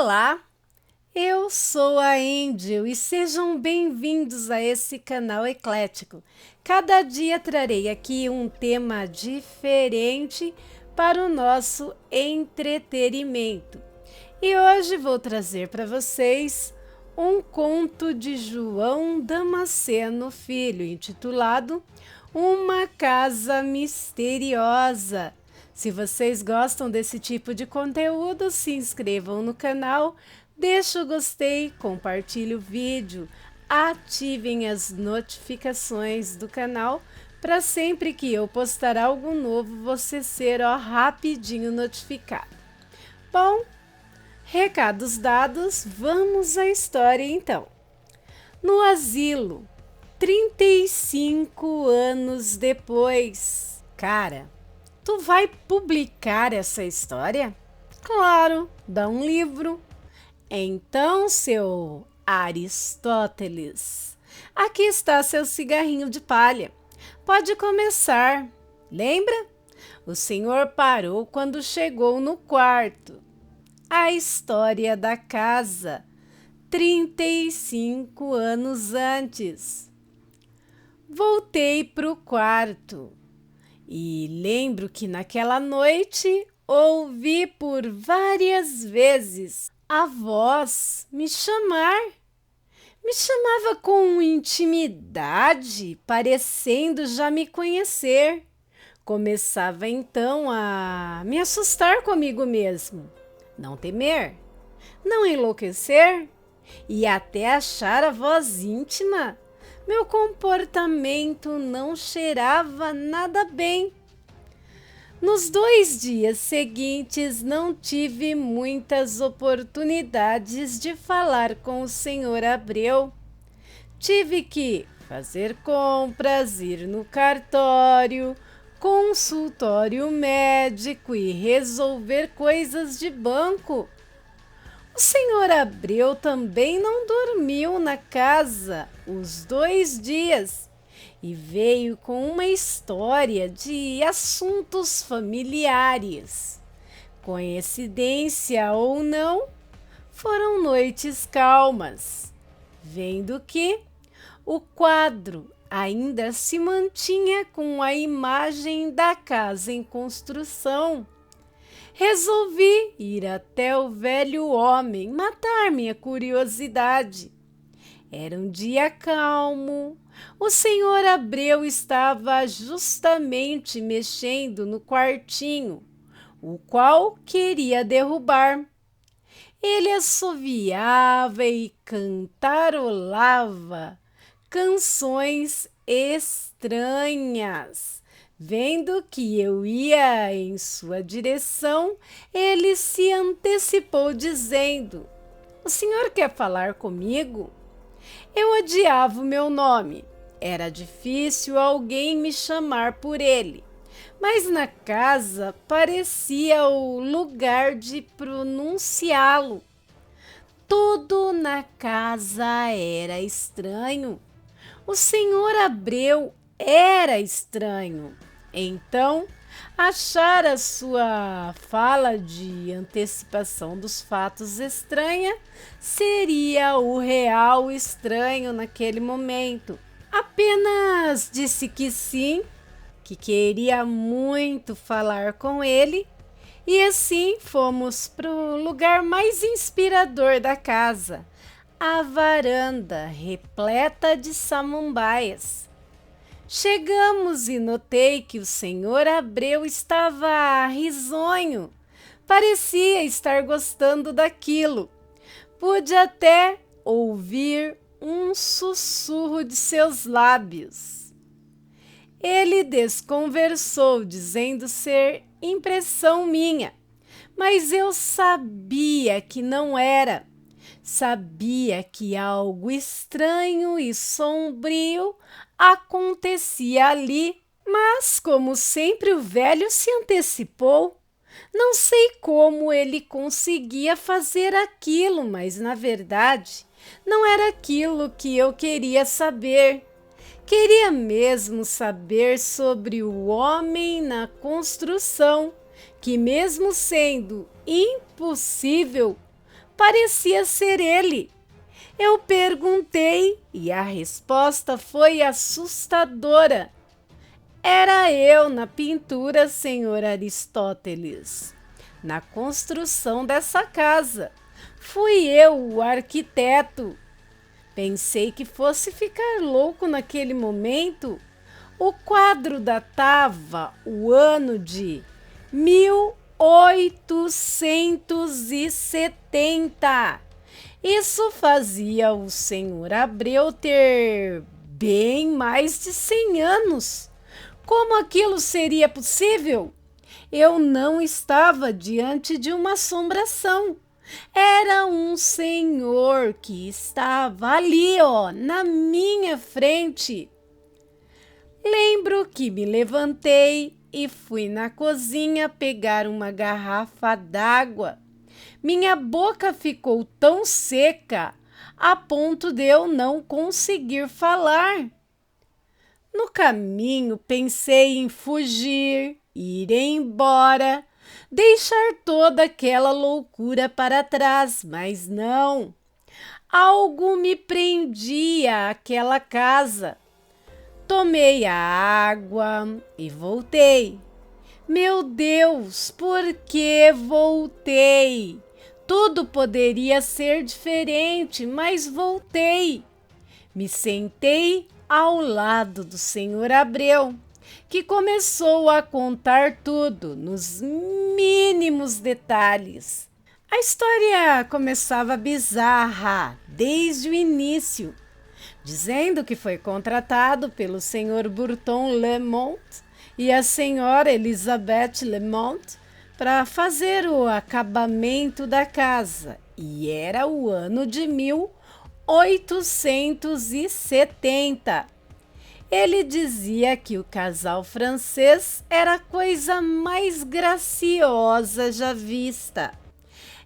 Olá, eu sou a Angel e sejam bem-vindos a esse canal eclético. Cada dia trarei aqui um tema diferente para o nosso entretenimento. E hoje vou trazer para vocês um conto de João Damasceno Filho, intitulado Uma Casa Misteriosa. Se vocês gostam desse tipo de conteúdo, se inscrevam no canal, deixem o gostei, compartilhem o vídeo, ativem as notificações do canal para sempre que eu postar algo novo você ser rapidinho notificado. Bom, recados dados, vamos à história então. No asilo, 35 anos depois. Cara, tu vai publicar essa história? Claro, dá um livro. Então, seu Aristóteles, aqui está seu cigarrinho de palha. Pode começar. Lembra? O senhor parou quando chegou no quarto. A história da casa, 35 anos antes. Voltei para o quarto e lembro que naquela noite ouvi por várias vezes a voz me chamar. Me chamava com intimidade, parecendo já me conhecer. Começava então a me assustar comigo mesmo. Não temer, não enlouquecer e até achar a voz íntima. Meu comportamento não cheirava nada bem. Nos 2 dias seguintes, não tive muitas oportunidades de falar com o senhor Abreu. Tive que fazer compras, ir no cartório, consultório médico e resolver coisas de banco. O senhor Abreu também não dormiu na casa os 2 dias e veio com uma história de assuntos familiares. Coincidência ou não, foram noites calmas, vendo que o quadro ainda se mantinha com a imagem da casa em construção. Resolvi ir até o velho homem matar minha curiosidade. Era um dia calmo. O senhor Abreu estava justamente mexendo no quartinho, o qual queria derrubar. Ele assoviava e cantarolava canções estranhas. Vendo que eu ia em sua direção, ele se antecipou dizendo: "O senhor quer falar comigo?" Eu odiava o meu nome. Era difícil alguém me chamar por ele, mas na casa parecia o lugar de pronunciá-lo. Tudo na casa era estranho. O senhor Abreu era estranho. Então, achar a sua fala de antecipação dos fatos estranha seria o real estranho naquele momento. Apenas disse que sim, que queria muito falar com ele, e assim fomos para o lugar mais inspirador da casa, a varanda repleta de samambaias. Chegamos e notei que o senhor Abreu estava risonho. Parecia estar gostando daquilo. Pude até ouvir um sussurro de seus lábios. Ele desconversou, dizendo ser impressão minha, mas eu sabia que não era. Sabia que algo estranho e sombrio acontecia ali, mas como sempre o velho se antecipou. Não sei como ele conseguia fazer aquilo, mas na verdade não era aquilo que eu queria saber. Queria mesmo saber sobre o homem na construção, que mesmo sendo impossível, parecia ser ele. Eu perguntei e a resposta foi assustadora. Era eu na pintura, senhor Aristóteles. Na construção dessa casa. Fui eu o arquiteto. Pensei que fosse ficar louco naquele momento. O quadro datava o ano de 1870. Isso fazia o senhor Abreu ter bem mais de 100 anos. Como aquilo seria possível? Eu não estava diante de uma assombração. Era um senhor que estava ali, na minha frente. Lembro que me levantei e fui na cozinha pegar uma garrafa d'água. Minha boca ficou tão seca a ponto de eu não conseguir falar. No caminho pensei em fugir, ir embora, deixar toda aquela loucura para trás, mas não. Algo me prendia àquela casa. Tomei a água e voltei. Meu Deus, por que voltei? Tudo poderia ser diferente, mas voltei. Me sentei ao lado do senhor Abreu, que começou a contar tudo nos mínimos detalhes. A história começava bizarra desde o início, dizendo que foi contratado pelo senhor Burton Lemont e a senhora Elizabeth Lemont para fazer o acabamento da casa, e era o ano de 1870. Ele dizia que o casal francês era a coisa mais graciosa já vista.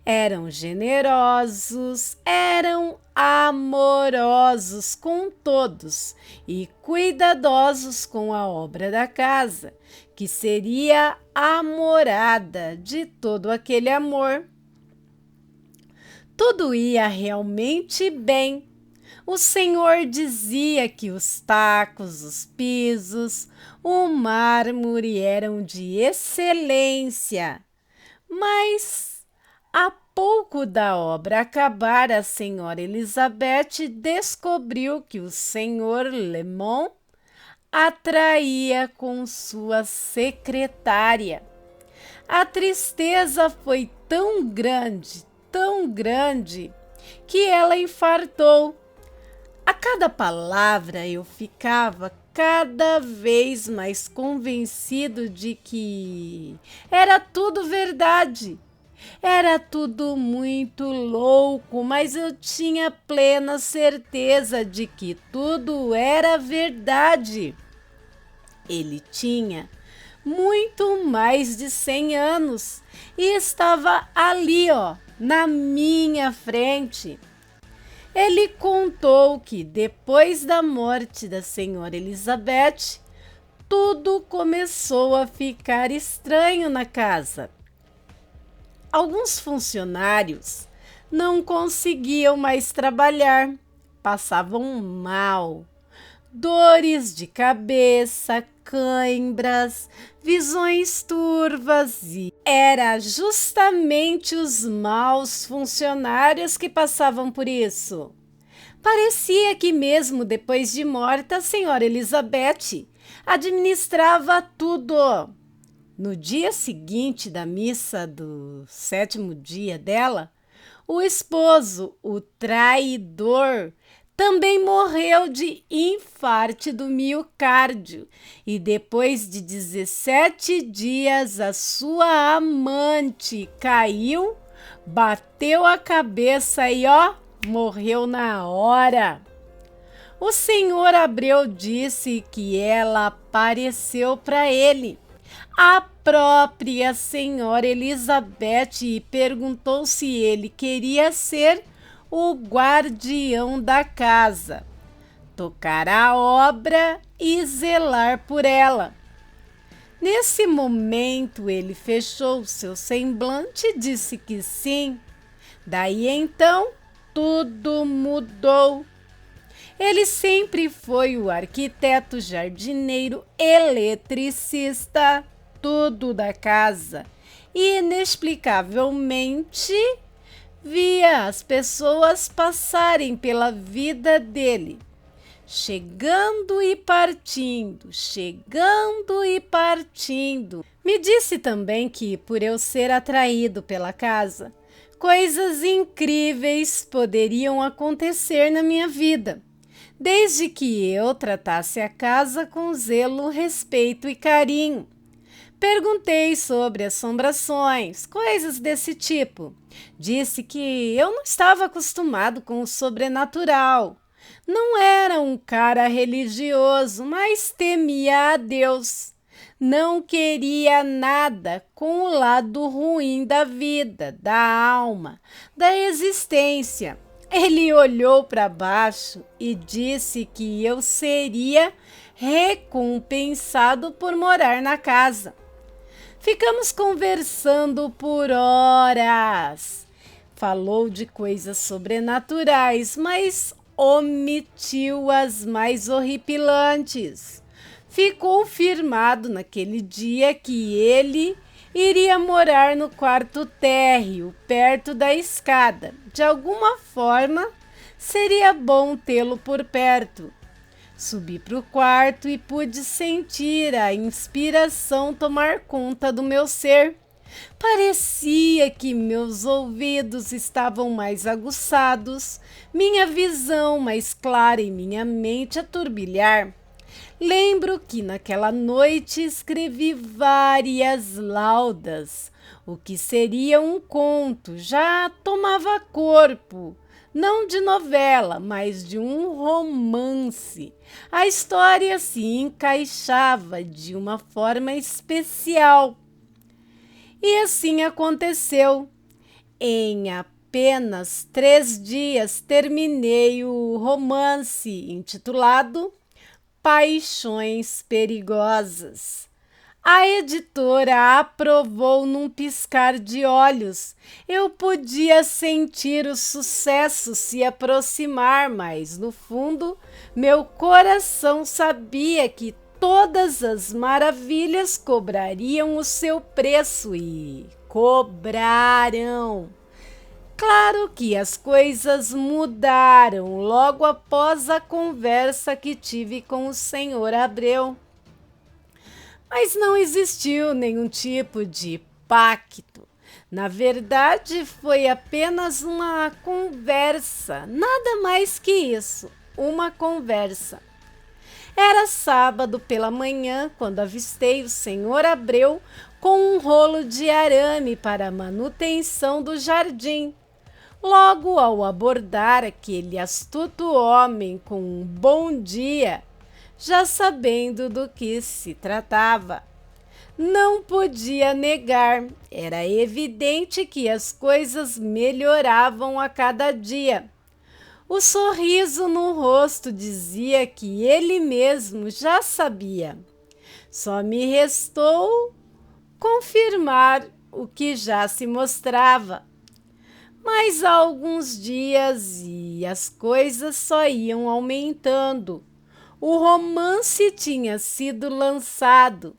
Eram generosos, eram amorosos com todos e cuidadosos com a obra da casa, que seria a morada de todo aquele amor. Tudo ia realmente bem. O senhor dizia que os tacos, os pisos, o mármore eram de excelência, mas há pouco da obra acabar, a senhora Elizabeth descobriu que o senhor Lemont atraía com sua secretária. A tristeza foi tão grande, que ela infartou. A cada palavra eu ficava cada vez mais convencido de que era tudo verdade. Era tudo muito louco, mas eu tinha plena certeza de que tudo era verdade. Ele tinha muito mais de 100 anos e estava ali, na minha frente. Ele contou que depois da morte da senhora Elizabeth, tudo começou a ficar estranho na casa. Alguns funcionários não conseguiam mais trabalhar, passavam mal, dores de cabeça, cãibras, visões turvas, e era justamente os maus funcionários que passavam por isso. Parecia que mesmo depois de morta, a senhora Elizabeth administrava tudo. No dia seguinte da missa do 7º dia dela, o esposo, o traidor, também morreu de infarte do miocárdio e depois de 17 dias a sua amante caiu, bateu a cabeça e morreu na hora. O senhor Abreu disse que ela apareceu para ele, a própria senhora Elizabeth, e perguntou se ele queria ser o guardião da casa, tocar a obra e zelar por ela. Nesse momento, ele fechou seu semblante e disse que sim. Daí então, tudo mudou. Ele sempre foi o arquiteto, jardineiro, eletricista, tudo da casa. E inexplicavelmente via as pessoas passarem pela vida dele, chegando e partindo, chegando e partindo. Me disse também que, por eu ser atraído pela casa, coisas incríveis poderiam acontecer na minha vida, desde que eu tratasse a casa com zelo, respeito e carinho. Perguntei sobre assombrações, coisas desse tipo. Disse que eu não estava acostumado com o sobrenatural. Não era um cara religioso, mas temia a Deus. Não queria nada com o lado ruim da vida, da alma, da existência. Ele olhou para baixo e disse que eu seria recompensado por morar na casa. Ficamos conversando por horas. Falou de coisas sobrenaturais, mas omitiu as mais horripilantes. Ficou firmado naquele dia que ele iria morar no quarto térreo, perto da escada. De alguma forma, seria bom tê-lo por perto. Subi para o quarto e pude sentir a inspiração tomar conta do meu ser. Parecia que meus ouvidos estavam mais aguçados, minha visão mais clara e minha mente a turbilhar. Lembro que naquela noite escrevi várias laudas. O que seria um conto já tomava corpo. Não de novela, mas de um romance. A história se encaixava de uma forma especial. E assim aconteceu. Em apenas 3 dias terminei o romance intitulado Paixões Perigosas. A editora aprovou num piscar de olhos. Eu podia sentir o sucesso se aproximar, mas no fundo, meu coração sabia que todas as maravilhas cobrariam o seu preço e cobraram. Claro que as coisas mudaram logo após a conversa que tive com o Sr. Abreu. Mas não existiu nenhum tipo de pacto. Na verdade, foi apenas uma conversa, nada mais que isso, uma conversa. Era sábado pela manhã quando avistei o Sr. Abreu com um rolo de arame para a manutenção do jardim. Logo ao abordar aquele astuto homem com um bom dia, já sabendo do que se tratava. Não podia negar, era evidente que as coisas melhoravam a cada dia. O sorriso no rosto dizia que ele mesmo já sabia. Só me restou confirmar o que já se mostrava. Mas há alguns dias e as coisas só iam aumentando. O romance tinha sido lançado.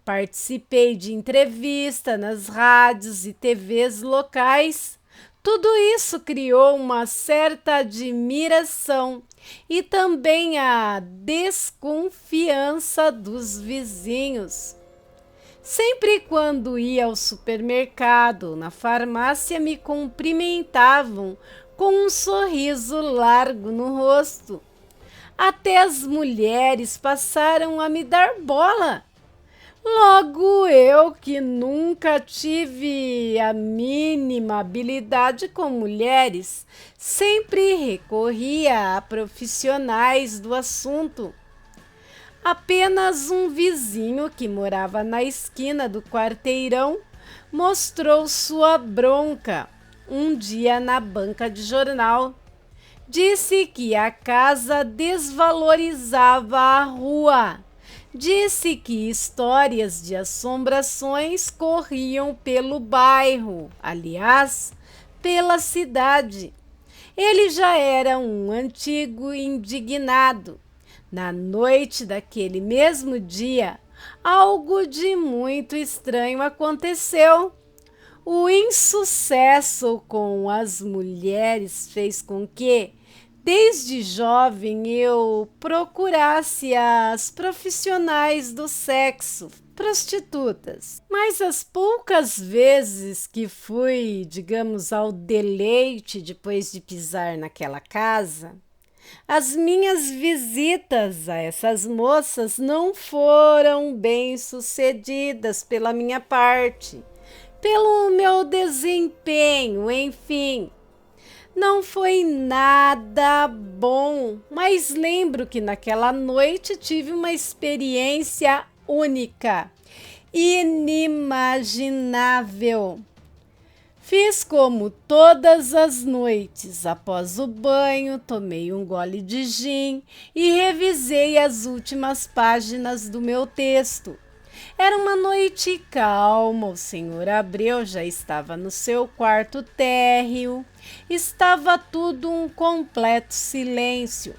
Participei de entrevista nas rádios e TVs locais. Tudo isso criou uma certa admiração e também a desconfiança dos vizinhos. Sempre quando ia ao supermercado, na farmácia, me cumprimentavam com um sorriso largo no rosto. Até as mulheres passaram a me dar bola. Logo eu, que nunca tive a mínima habilidade com mulheres, sempre recorria a profissionais do assunto. Apenas um vizinho que morava na esquina do quarteirão mostrou sua bronca um dia na banca de jornal. Disse que a casa desvalorizava a rua. Disse que histórias de assombrações corriam pelo bairro, aliás, pela cidade. Ele já era um antigo indignado. Na noite daquele mesmo dia, algo de muito estranho aconteceu. O insucesso com as mulheres fez com que, desde jovem, eu procurasse as profissionais do sexo, prostitutas. Mas as poucas vezes que fui, digamos, ao deleite depois de pisar naquela casa, as minhas visitas a essas moças não foram bem-sucedidas pela minha parte, pelo meu desempenho, enfim. Não foi nada bom, mas lembro que naquela noite tive uma experiência única, inimaginável. Fiz como todas as noites. Após o banho, tomei um gole de gin e revisei as últimas páginas do meu texto. Era uma noite calma, o senhor Abreu já estava no seu quarto térreo, estava tudo um completo silêncio.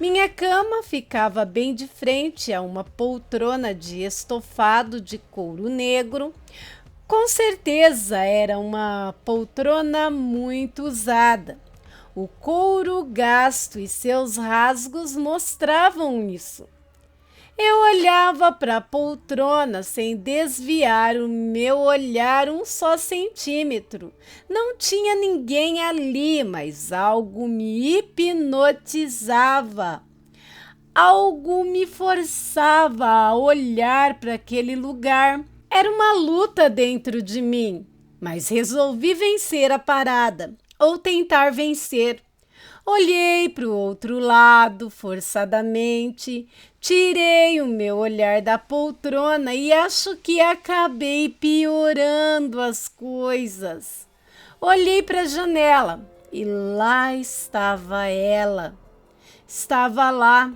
Minha cama ficava bem de frente a uma poltrona de estofado de couro negro. Com certeza era uma poltrona muito usada. O couro gasto e seus rasgos mostravam isso. Eu olhava para a poltrona sem desviar o meu olhar um só centímetro. Não tinha ninguém ali, mas algo me hipnotizava. Algo me forçava a olhar para aquele lugar. Era uma luta dentro de mim, mas resolvi vencer a parada, ou tentar vencer. Olhei para o outro lado forçadamente, tirei o meu olhar da poltrona e acho que acabei piorando as coisas. Olhei para a janela e lá estava ela. Estava lá,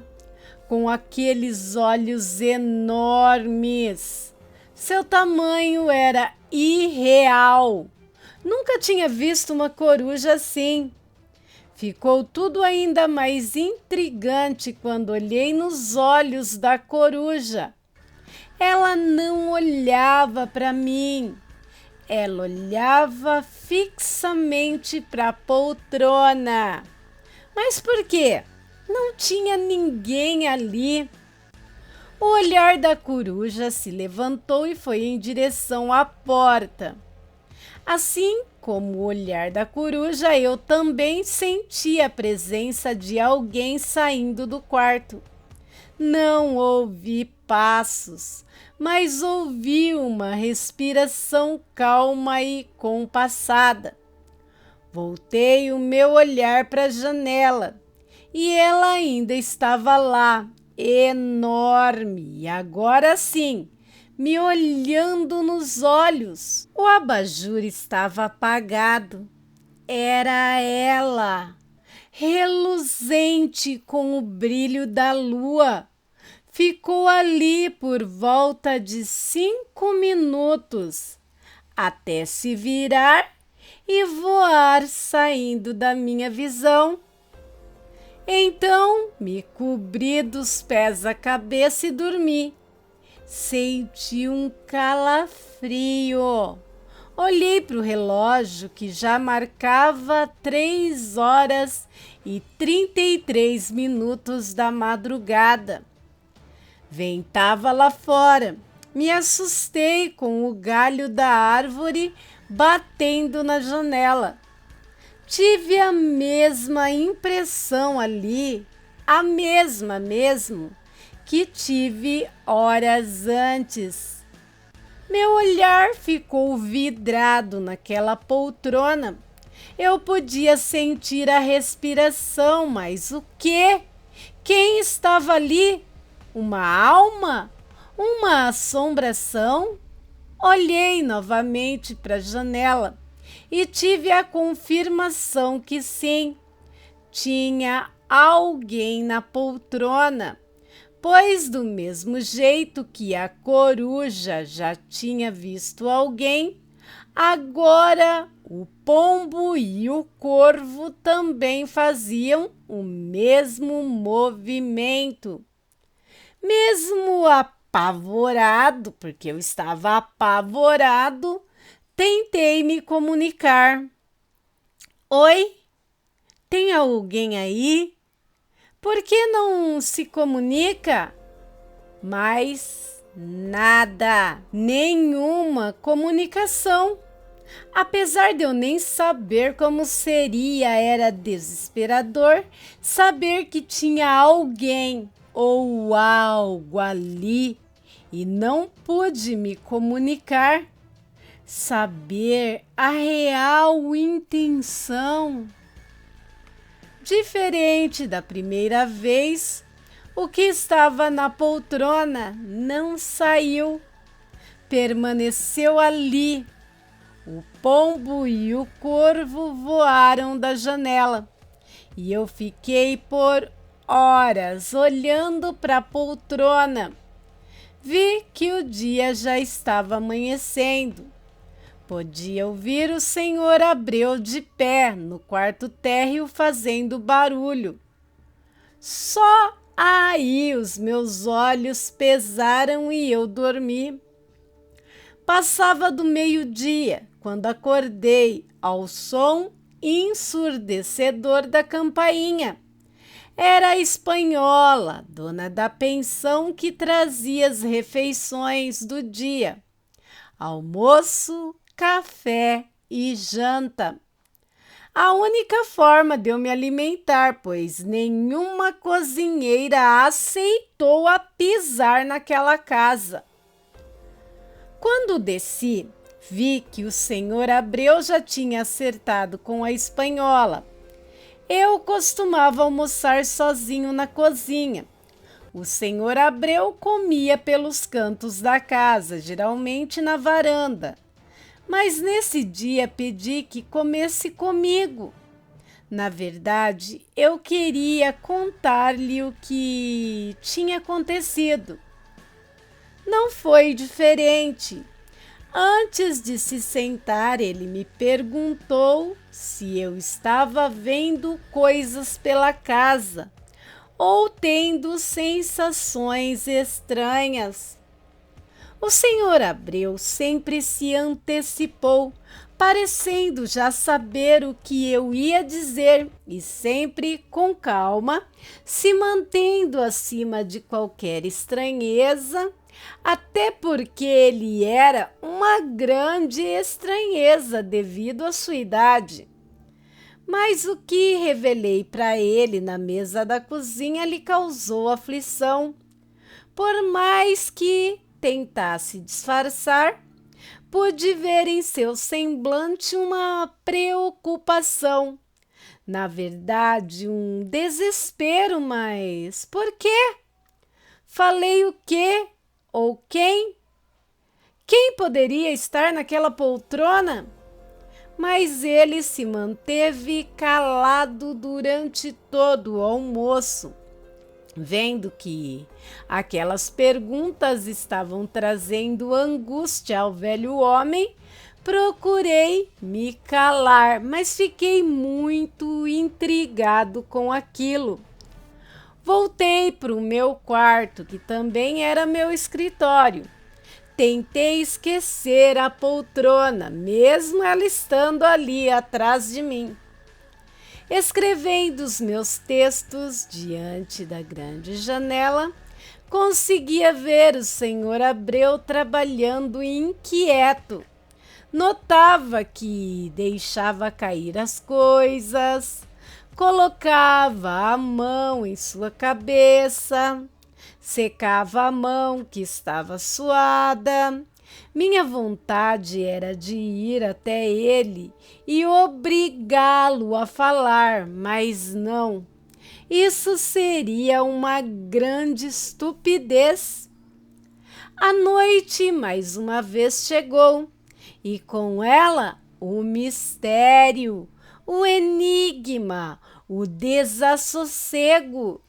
com aqueles olhos enormes. Seu tamanho era irreal. Nunca tinha visto uma coruja assim. Ficou tudo ainda mais intrigante quando olhei nos olhos da coruja. Ela não olhava para mim. Ela olhava fixamente para a poltrona. Mas por quê? Não tinha ninguém ali. O olhar da coruja se levantou e foi em direção à porta. Assim como o olhar da coruja, eu também senti a presença de alguém saindo do quarto. Não ouvi passos, mas ouvi uma respiração calma e compassada. Voltei o meu olhar para a janela e ela ainda estava lá, enorme, e agora sim, me olhando nos olhos. O abajur estava apagado. Era ela, reluzente com o brilho da lua. Ficou ali por volta de 5 minutos, até se virar e voar saindo da minha visão. Então me cobri dos pés à cabeça e dormi. Senti um calafrio. Olhei para o relógio que já marcava 3h33 da madrugada. Ventava lá fora. Me assustei com o galho da árvore batendo na janela. Tive a mesma impressão ali, a mesma mesmo, que tive horas antes. Meu olhar ficou vidrado naquela poltrona. Eu podia sentir a respiração, mas o quê? Quem estava ali? Uma alma? Uma assombração? Olhei novamente para a janela e tive a confirmação que sim, tinha alguém na poltrona, pois do mesmo jeito que a coruja já tinha visto alguém, agora o pombo e o corvo também faziam o mesmo movimento. Mesmo apavorado, porque eu estava apavorado, tentei me comunicar. Oi, tem alguém aí? Por que não se comunica? Mas nada, nenhuma comunicação. Apesar de eu nem saber como seria, era desesperador saber que tinha alguém ou algo ali e não pude me comunicar, saber a real intenção. Diferente da primeira vez, o que estava na poltrona não saiu, permaneceu ali. O pombo e o corvo voaram da janela e eu fiquei por horas olhando para a poltrona. Vi que o dia já estava amanhecendo. Podia ouvir o senhor Abreu de pé no quarto térreo fazendo barulho. Só aí os meus olhos pesaram e eu dormi. Passava do meio-dia quando acordei ao som ensurdecedor da campainha. Era a espanhola, dona da pensão, que trazia as refeições do dia: almoço, café e janta. A única forma de eu me alimentar, pois nenhuma cozinheira aceitou a pisar naquela casa. Quando desci, vi que o senhor Abreu já tinha acertado com a espanhola. Eu costumava almoçar sozinho na cozinha. O senhor Abreu comia pelos cantos da casa, geralmente na varanda. Mas nesse dia pedi que comesse comigo. Na verdade, eu queria contar-lhe o que tinha acontecido. Não foi diferente. Antes de se sentar, ele me perguntou se eu estava vendo coisas pela casa ou tendo sensações estranhas. O senhor Abreu sempre se antecipou, parecendo já saber o que eu ia dizer e sempre com calma, se mantendo acima de qualquer estranheza, até porque ele era uma grande estranheza devido à sua idade. Mas o que revelei para ele na mesa da cozinha lhe causou aflição. Por mais que tentasse disfarçar, pude ver em seu semblante uma preocupação. Na verdade, um desespero, mas por quê? Falei o quê? Ou quem? Quem poderia estar naquela poltrona? Mas ele se manteve calado durante todo o almoço. Vendo que aquelas perguntas estavam trazendo angústia ao velho homem, procurei me calar, mas fiquei muito intrigado com aquilo. Voltei para o meu quarto, que também era meu escritório. Tentei esquecer a poltrona, mesmo ela estando ali atrás de mim. Escrevendo os meus textos diante da grande janela, conseguia ver o senhor Abreu trabalhando inquieto. Notava que deixava cair as coisas, colocava a mão em sua cabeça, secava a mão que estava suada. Minha vontade era de ir até ele e obrigá-lo a falar, mas não. Isso seria uma grande estupidez. A noite mais uma vez chegou e com ela o mistério, o enigma, o desassossego.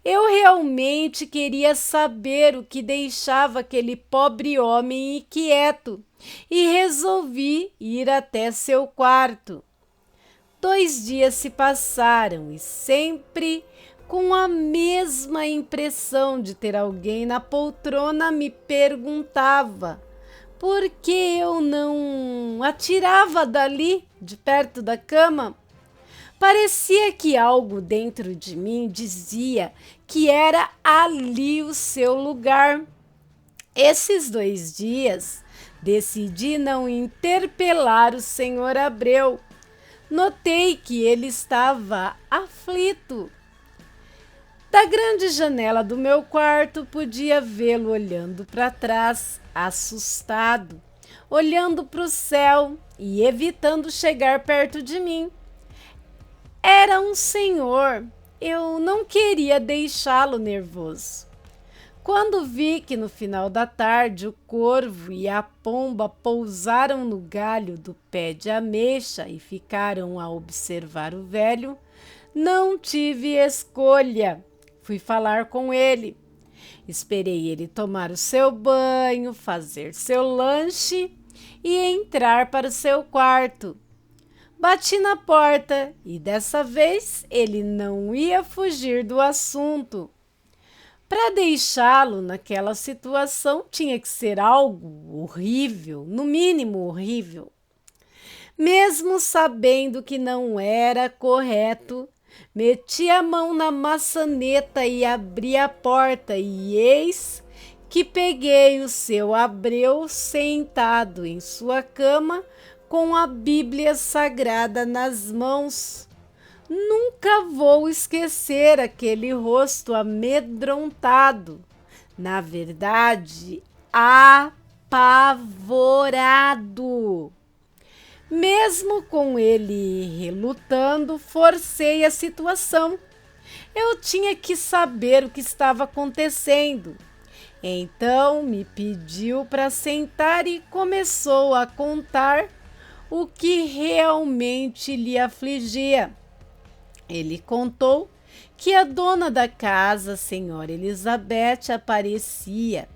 Eu realmente queria saber o que deixava aquele pobre homem inquieto e resolvi ir até seu quarto. 2 dias se passaram e sempre com a mesma impressão de ter alguém na poltrona me perguntava por que eu não atirava dali, de perto da cama. Parecia que algo dentro de mim dizia que era ali o seu lugar. Esses 2 dias decidi não interpelar o senhor Abreu. Notei que ele estava aflito. Da grande janela do meu quarto podia vê-lo olhando para trás, assustado, olhando para o céu e evitando chegar perto de mim. Era um senhor, eu não queria deixá-lo nervoso. Quando vi que no final da tarde o corvo e a pomba pousaram no galho do pé de ameixa e ficaram a observar o velho, não tive escolha. Fui falar com ele. Esperei ele tomar o seu banho, fazer seu lanche e entrar para o seu quarto. Bati na porta e dessa vez ele não ia fugir do assunto. Para deixá-lo naquela situação tinha que ser algo horrível, no mínimo horrível. Mesmo sabendo que não era correto, meti a mão na maçaneta e abri a porta e eis que peguei o seu Abreu sentado em sua cama com a Bíblia Sagrada nas mãos. Nunca vou esquecer aquele rosto amedrontado, na verdade, apavorado. Mesmo com ele relutando, forcei a situação. Eu tinha que saber o que estava acontecendo. Então me pediu para sentar e começou a contar o que realmente lhe afligia. Ele contou que a dona da casa, a senhora Elizabeth, aparecia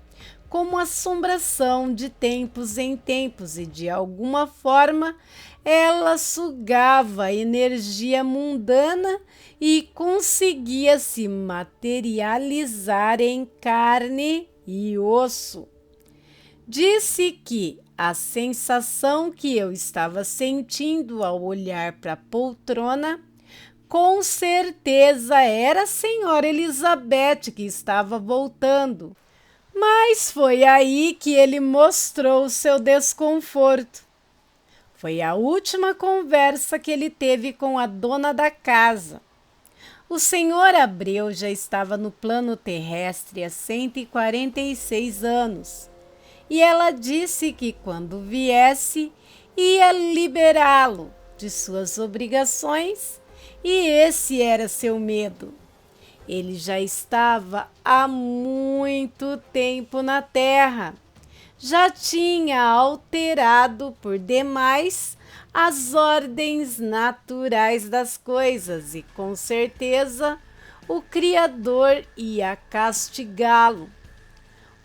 como assombração de tempos em tempos e, de alguma forma, ela sugava a energia mundana e conseguia se materializar em carne e osso. Disse que a sensação que eu estava sentindo ao olhar para a poltrona com certeza era a senhora Elizabeth que estava voltando. Mas foi aí que ele mostrou seu desconforto. Foi a última conversa que ele teve com a dona da casa. O senhor Abreu já estava no plano terrestre há 146 anos. E ela disse que quando viesse, ia liberá-lo de suas obrigações, e esse era seu medo. Ele já estava há muito tempo na Terra. Já tinha alterado por demais as ordens naturais das coisas e, com certeza, o Criador ia castigá-lo.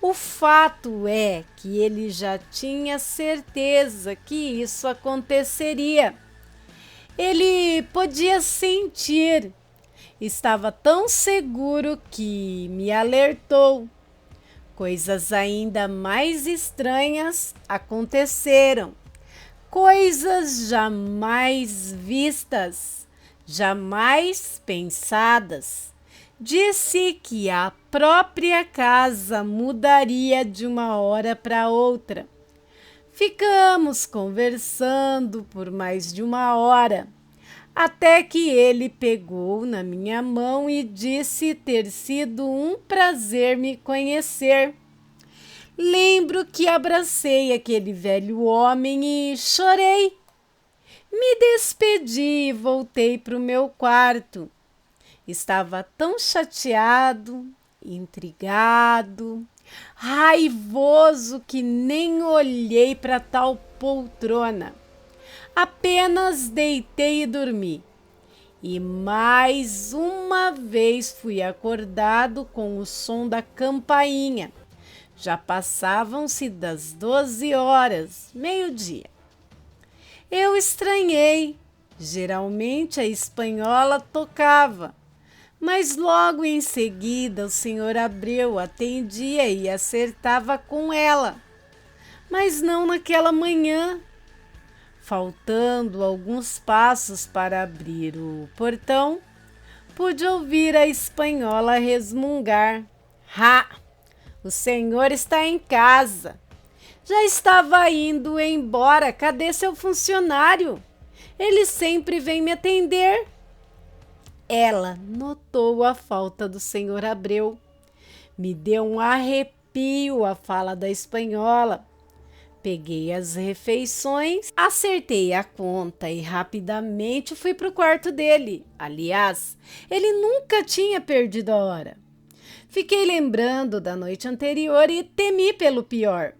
O fato é que ele já tinha certeza que isso aconteceria. Ele podia sentir. Estava tão seguro que me alertou. Coisas ainda mais estranhas aconteceram. Coisas jamais vistas, jamais pensadas. Disse que a própria casa mudaria de uma hora para outra. Ficamos conversando por mais de uma hora, até que ele pegou na minha mão e disse ter sido um prazer me conhecer. Lembro que abracei aquele velho homem e chorei. Me despedi e voltei para o meu quarto. Estava tão chateado, intrigado, raivoso que nem olhei para tal poltrona. Apenas deitei e dormi. e mais uma vez fui acordado com o som da campainha. Já passavam-se das 12 horas, meio-dia. Eu estranhei. Geralmente a espanhola tocava, mas logo em seguida o senhor Abreu atendia e acertava com ela. Mas não naquela manhã. Faltando alguns passos para abrir o portão, pude ouvir a espanhola resmungar: "Ha! O senhor está em casa. Já estava indo embora. Cadê seu funcionário? Ele sempre vem me atender." Ela notou a falta do senhor Abreu. Me deu um arrepio a fala da espanhola. Peguei as refeições, acertei a conta e rapidamente fui para o quarto dele. Aliás, ele nunca tinha perdido a hora. Fiquei lembrando da noite anterior e temi pelo pior.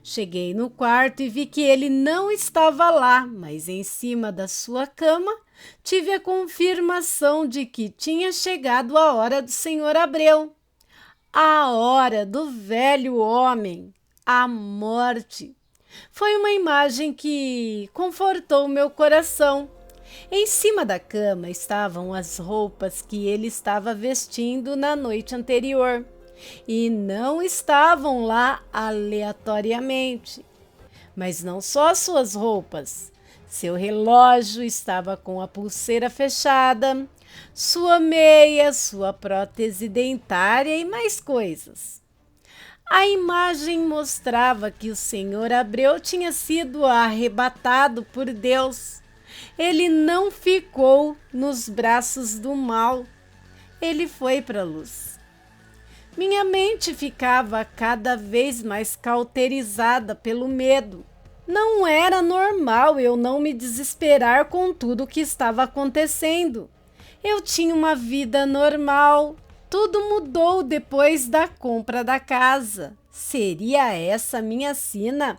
Cheguei no quarto e vi que ele não estava lá, mas em cima da sua cama tive a confirmação de que tinha chegado a hora do senhor Abreu. A hora do velho homem, a morte. Foi uma imagem que confortou meu coração. Em cima da cama estavam as roupas que ele estava vestindo na noite anterior. E não estavam lá aleatoriamente. Mas não só suas roupas. Seu relógio estava com a pulseira fechada, sua meia, sua prótese dentária e mais coisas. A imagem mostrava que o senhor Abreu tinha sido arrebatado por Deus. Ele não ficou nos braços do mal. Ele foi para a luz. Minha mente ficava cada vez mais cauterizada pelo medo. Não era normal eu não me desesperar com tudo o que estava acontecendo. Eu tinha uma vida normal. Tudo mudou depois da compra da casa. Seria essa minha sina?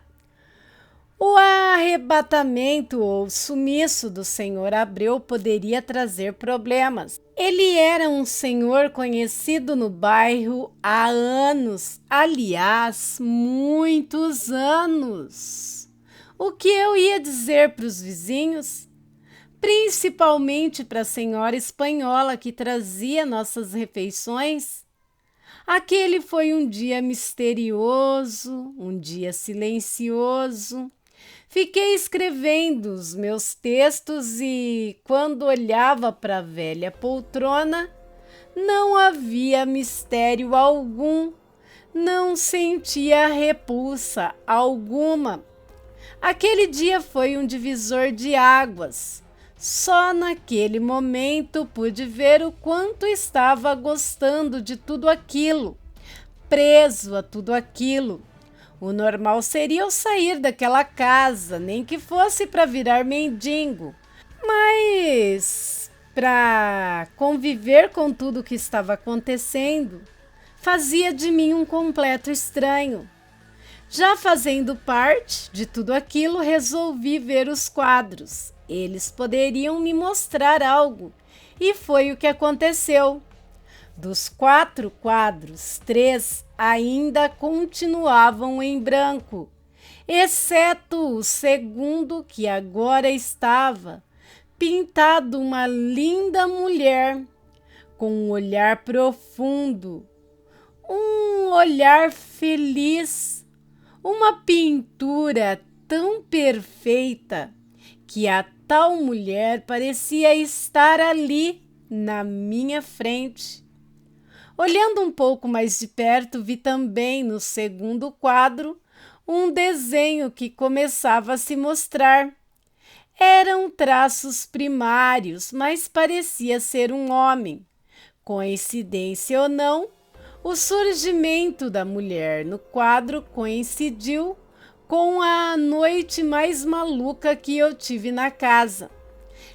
O arrebatamento ou sumiço do senhor Abreu poderia trazer problemas. Ele era um senhor conhecido no bairro há anos, aliás, muitos anos. O que eu ia dizer para os vizinhos? Principalmente para a senhora espanhola que trazia nossas refeições? Aquele foi um dia misterioso, um dia silencioso. Fiquei escrevendo os meus textos e, quando olhava para a velha poltrona, não havia mistério algum, não sentia repulsa alguma. Aquele dia foi um divisor de águas. Só naquele momento pude ver o quanto estava gostando de tudo aquilo, preso a tudo aquilo. O normal seria eu sair daquela casa, nem que fosse para virar mendigo, mas para conviver com tudo o que estava acontecendo, fazia de mim um completo estranho. Já fazendo parte de tudo aquilo, resolvi ver os quadros. Eles poderiam me mostrar algo, e foi o que aconteceu. Dos 4 quadros, 3 ainda continuavam em branco, exceto o segundo, que agora estava pintado uma linda mulher, com um olhar profundo, um olhar feliz, uma pintura tão perfeita que a tal mulher parecia estar ali na minha frente. Olhando um pouco mais de perto, vi também no segundo quadro um desenho que começava a se mostrar. Eram traços primários, mas parecia ser um homem. Coincidência ou não, o surgimento da mulher no quadro coincidiu com a noite mais maluca que eu tive na casa.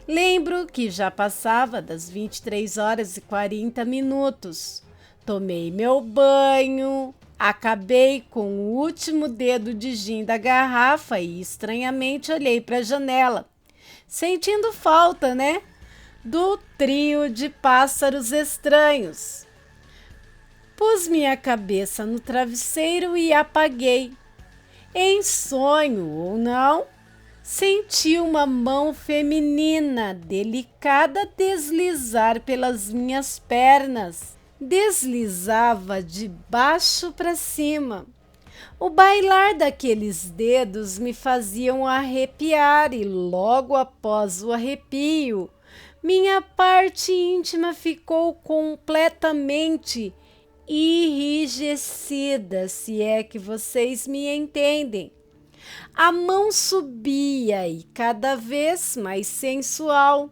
Lembro que já passava das 23 horas e 40 minutos. Tomei meu banho, acabei com o último dedo de gin da garrafa e estranhamente olhei para a janela. Sentindo falta, né? do trio de pássaros estranhos. Pus minha cabeça no travesseiro e apaguei. Em sonho ou não, senti uma mão feminina delicada deslizar pelas minhas pernas. Deslizava de baixo para cima. O bailar daqueles dedos me faziam arrepiar e logo após o arrepio, minha parte íntima ficou completamente enrijecida, se é que vocês me entendem. A mão subia e cada vez mais sensual.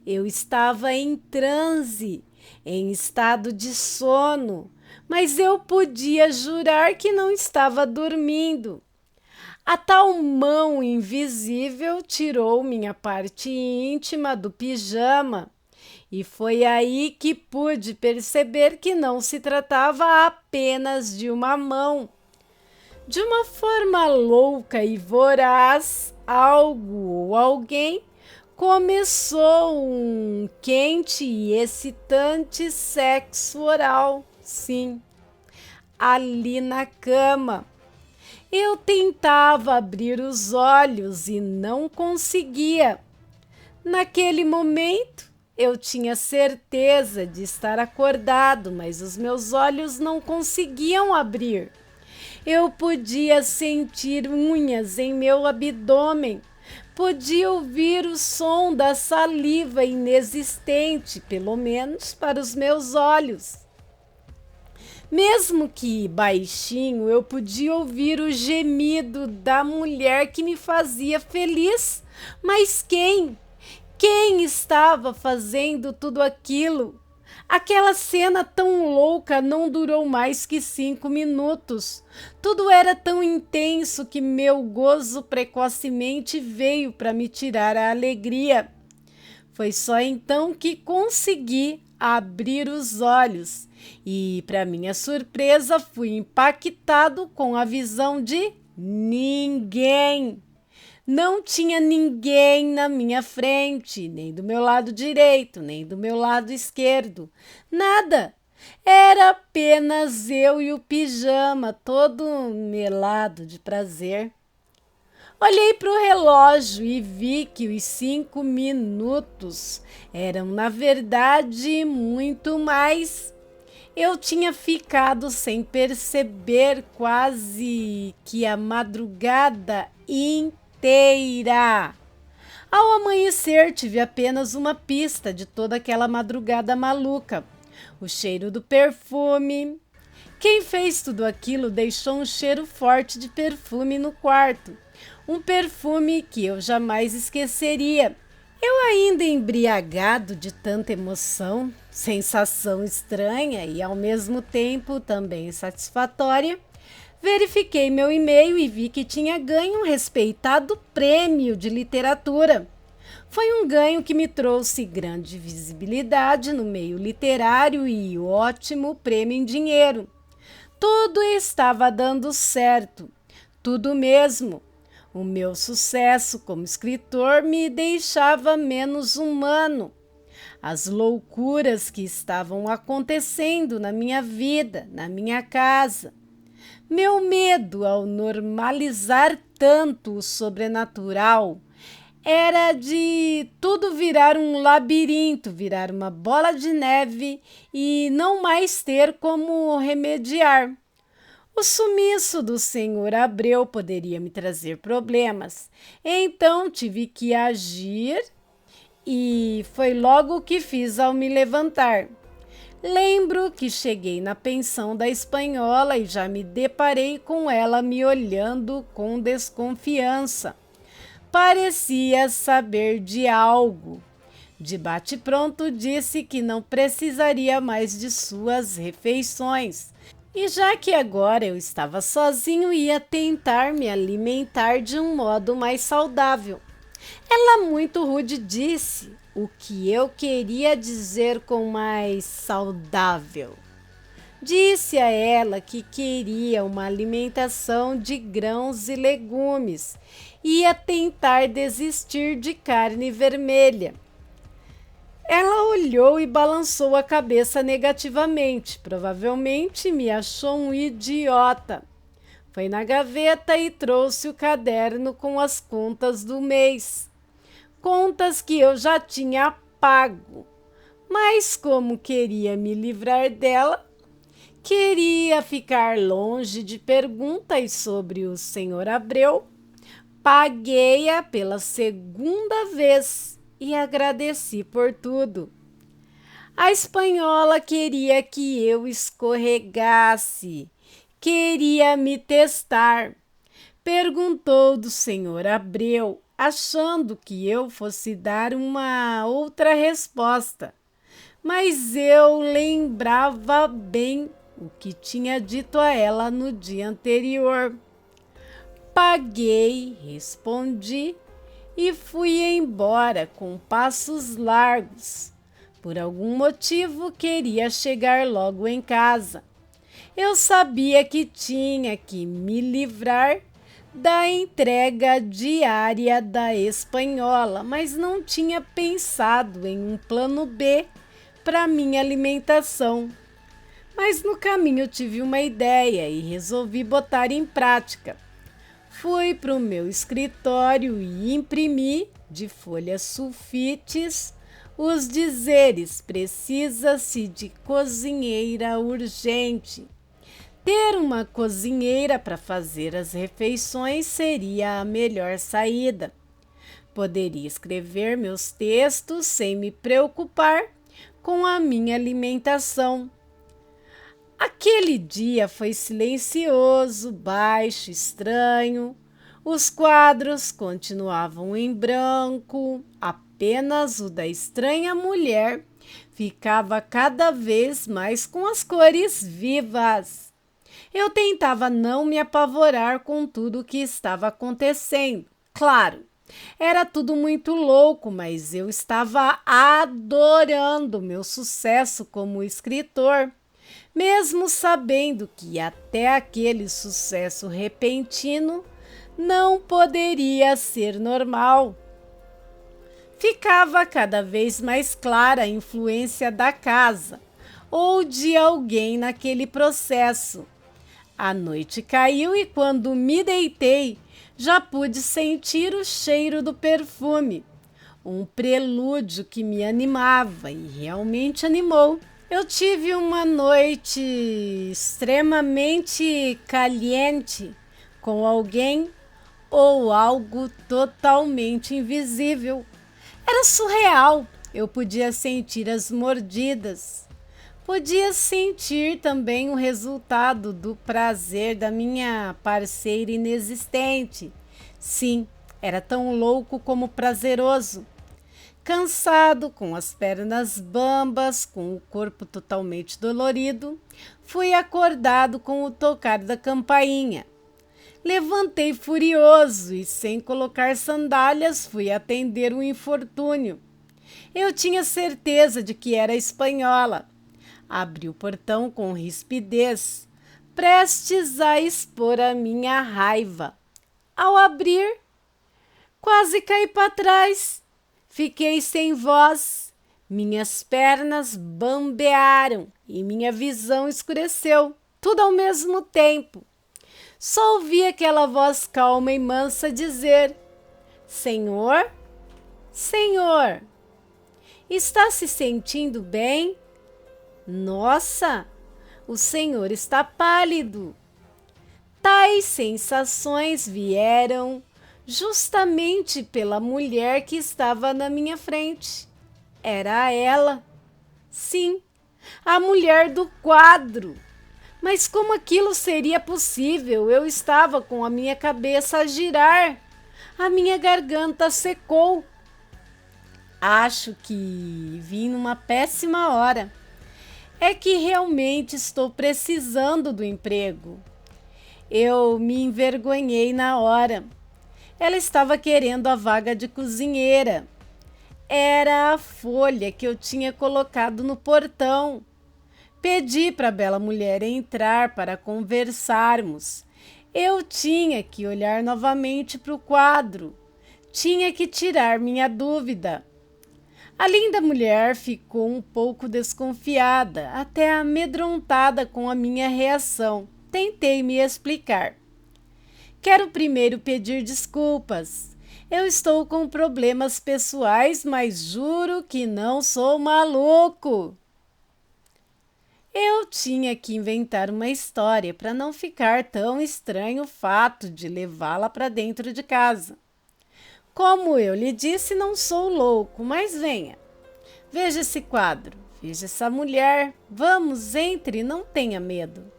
Eu estava em transe, em estado de sono, mas eu podia jurar que não estava dormindo. A tal mão invisível tirou minha parte íntima do pijama e foi aí que pude perceber que não se tratava apenas de uma mão. De uma forma louca e voraz, algo ou alguém começou um quente e excitante sexo oral, sim, ali na cama. Eu tentava abrir os olhos e não conseguia. Naquele momento, eu tinha certeza de estar acordado, mas os meus olhos não conseguiam abrir. Eu podia sentir unhas em meu abdômen, podia ouvir o som da saliva inexistente, pelo menos para os meus olhos. Mesmo que baixinho, eu podia ouvir o gemido da mulher que me fazia feliz. Mas quem? Quem estava fazendo tudo aquilo? Aquela cena tão louca não durou mais que 5 minutos. Tudo era tão intenso que meu gozo precocemente veio para me tirar a alegria. Foi só então que consegui abrir os olhos e, para minha surpresa, fui impactado com a visão de ninguém. Não tinha ninguém na minha frente, nem do meu lado direito, nem do meu lado esquerdo. Nada. Era apenas eu e o pijama, todo melado de prazer. Olhei para o relógio e vi que os 5 minutos eram, na verdade, muito mais. Eu tinha ficado sem perceber quase que a madrugada inteira. Ao amanhecer, tive apenas uma pista de toda aquela madrugada maluca. O cheiro do perfume. Quem fez tudo aquilo deixou um cheiro forte de perfume no quarto. Um perfume que eu jamais esqueceria. Eu ainda embriagado de tanta emoção, sensação estranha e ao mesmo tempo também satisfatória, verifiquei meu e-mail e vi que tinha ganho um respeitado prêmio de literatura. Foi um ganho que me trouxe grande visibilidade no meio literário e ótimo prêmio em dinheiro. Tudo estava dando certo, tudo mesmo. O meu sucesso como escritor me deixava menos humano. As loucuras que estavam acontecendo na minha vida, na minha casa. Meu medo ao normalizar tanto o sobrenatural era de tudo virar um labirinto, virar uma bola de neve e não mais ter como remediar. O sumiço do senhor Abreu poderia me trazer problemas, então tive que agir e foi logo o que fiz ao me levantar. Lembro que cheguei na pensão da espanhola e já me deparei com ela me olhando com desconfiança. Parecia saber de algo. De bate-pronto disse que não precisaria mais de suas refeições. E já que agora eu estava sozinho, ia tentar me alimentar de um modo mais saudável. Ela muito rude disse o que eu queria dizer com mais saudável. Disse a ela que queria uma alimentação de grãos e legumes. Ia tentar desistir de carne vermelha. Ela olhou e balançou a cabeça negativamente. Provavelmente me achou um idiota. Foi na gaveta e trouxe o caderno com as contas do mês. Contas que eu já tinha pago. Mas como queria me livrar dela, queria ficar longe de perguntas sobre o senhor Abreu, paguei-a pela segunda vez e agradeci por tudo. A espanhola queria que eu escorregasse, queria me testar. Perguntou do senhor Abreu, achando que eu fosse dar uma outra resposta. Mas eu lembrava bem o que tinha dito a ela no dia anterior. Paguei, respondi e fui embora com passos largos. Por algum motivo queria chegar logo em casa. Eu sabia que tinha que me livrar da entrega diária da espanhola, mas não tinha pensado em um plano B para minha alimentação. Mas no caminho tive uma ideia e resolvi botar em prática. Fui para o meu escritório e imprimi, de folhas sulfites, os dizeres: precisa-se de cozinheira urgente. Ter uma cozinheira para fazer as refeições seria a melhor saída. Poderia escrever meus textos sem me preocupar com a minha alimentação. Aquele dia foi silencioso, baixo, estranho. Os quadros continuavam em branco, apenas o da estranha mulher ficava cada vez mais com as cores vivas. Eu tentava não me apavorar com tudo o que estava acontecendo. Claro, era tudo muito louco, mas eu estava adorando meu sucesso como escritor. Mesmo sabendo que até aquele sucesso repentino não poderia ser normal. Ficava cada vez mais clara a influência da casa ou de alguém naquele processo. A noite caiu e quando me deitei, já pude sentir o cheiro do perfume, um prelúdio que me animava e realmente animou. Eu tive uma noite extremamente caliente com alguém ou algo totalmente invisível. Era surreal. Eu podia sentir as mordidas. Podia sentir também o resultado do prazer da minha parceira inexistente. Sim, era tão louco como prazeroso. Cansado, com as pernas bambas, com o corpo totalmente dolorido, fui acordado com o tocar da campainha. Levantei furioso e, sem colocar sandálias, fui atender o infortúnio. Eu tinha certeza de que era espanhola. Abri o portão com rispidez, prestes a expor a minha raiva. Ao abrir, quase caí para trás. Fiquei sem voz, minhas pernas bambearam e minha visão escureceu, tudo ao mesmo tempo. Só ouvi aquela voz calma e mansa dizer: Senhor, Senhor, está se sentindo bem? Nossa, o Senhor está pálido. Tais sensações vieram justamente pela mulher que estava na minha frente. Era ela. Sim, a mulher do quadro. Mas como aquilo seria possível? Eu estava com a minha cabeça a girar. A minha garganta secou. Acho que vim numa péssima hora. É que realmente estou precisando do emprego. Eu me envergonhei na hora. Ela estava querendo a vaga de cozinheira. Era a folha que eu tinha colocado no portão. Pedi para a bela mulher entrar para conversarmos. Eu tinha que olhar novamente para o quadro. Tinha que tirar minha dúvida. A linda mulher ficou um pouco desconfiada, até amedrontada com a minha reação. Tentei me explicar. Quero primeiro pedir desculpas. Eu estou com problemas pessoais, mas juro que não sou maluco. Eu tinha que inventar uma história para não ficar tão estranho o fato de levá-la para dentro de casa. Como eu lhe disse, não sou louco, mas venha. Veja esse quadro, veja essa mulher. Vamos, entre, não tenha medo.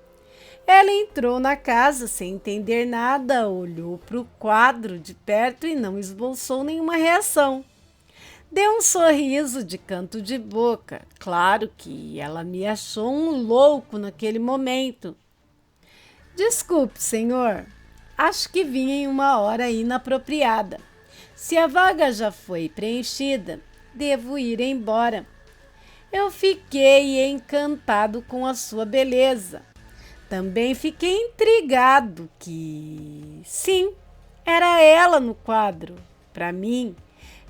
Ela entrou na casa sem entender nada, olhou para o quadro de perto e não esboçou nenhuma reação. Deu um sorriso de canto de boca. Claro que ela me achou um louco naquele momento. Desculpe, senhor. Acho que vim em uma hora inapropriada. Se a vaga já foi preenchida, devo ir embora. Eu fiquei encantado com a sua beleza. Também fiquei intrigado que, sim, era ela no quadro. Para mim,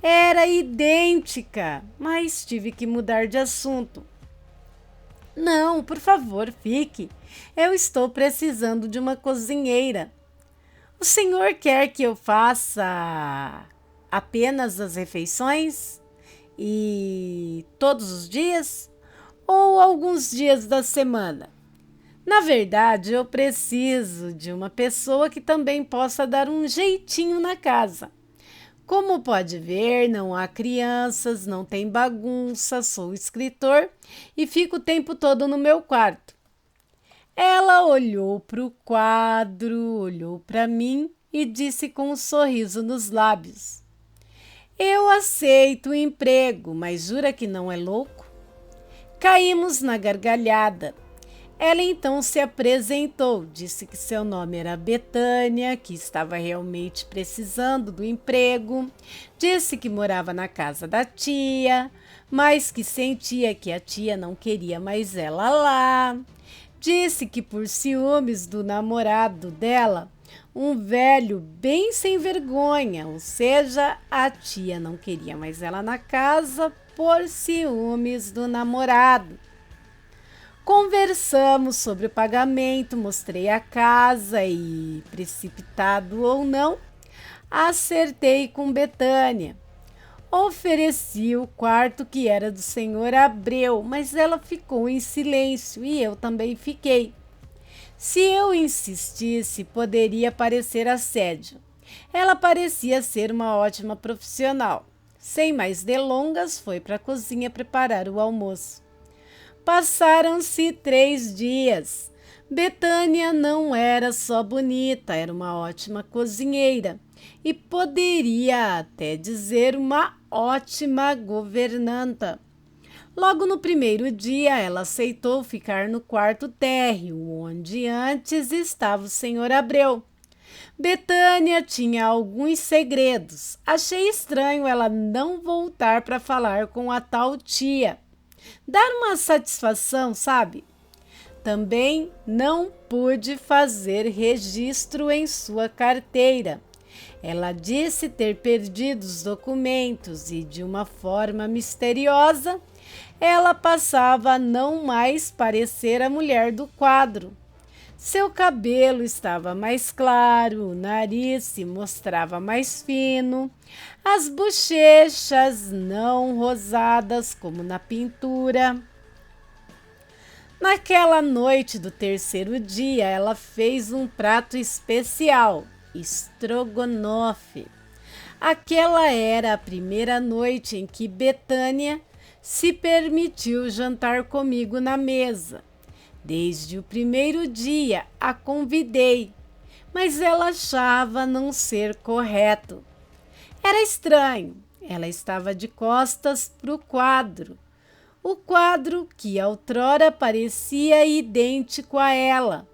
era idêntica, mas tive que mudar de assunto. Não, por favor, fique. Eu estou precisando de uma cozinheira. O senhor quer que eu faça apenas as refeições? E todos os dias? Ou alguns dias da semana? Na verdade, eu preciso de uma pessoa que também possa dar um jeitinho na casa. Como pode ver, não há crianças, não tem bagunça, sou escritor e fico o tempo todo no meu quarto. Ela olhou para o quadro, olhou para mim e disse com um sorriso nos lábios: Eu aceito o emprego, mas jura que não é louco? Caímos na gargalhada. Ela então se apresentou, disse que seu nome era Betânia, que estava realmente precisando do emprego, disse que morava na casa da tia, mas que sentia que a tia não queria mais ela lá. Disse que por ciúmes do namorado dela, um velho bem sem vergonha, ou seja, a tia não queria mais ela na casa por ciúmes do namorado. Conversamos sobre o pagamento, mostrei a casa e, precipitado ou não, acertei com Betânia. Ofereci o quarto que era do senhor Abreu, mas ela ficou em silêncio e eu também fiquei. Se eu insistisse, poderia parecer assédio. Ela parecia ser uma ótima profissional. Sem mais delongas, foi para a cozinha preparar o almoço. Passaram-se 3 dias. Betânia não era só bonita, era uma ótima cozinheira e poderia até dizer uma ótima governanta. Logo no primeiro dia, ela aceitou ficar no quarto térreo, onde antes estava o senhor Abreu. Betânia tinha alguns segredos. Achei estranho ela não voltar para falar com a tal tia. Dar uma satisfação, sabe? Também não pude fazer registro em sua carteira. Ela disse ter perdido os documentos e, de uma forma misteriosa, ela passava a não mais parecer a mulher do quadro. Seu cabelo estava mais claro, o nariz se mostrava mais fino, as bochechas não rosadas como na pintura. Naquela noite do terceiro dia, ela fez um prato especial, estrogonofe. Aquela era a primeira noite em que Betânia se permitiu jantar comigo na mesa. Desde o primeiro dia a convidei, mas ela achava não ser correto. Era estranho, ela estava de costas para o quadro que outrora parecia idêntico a ela.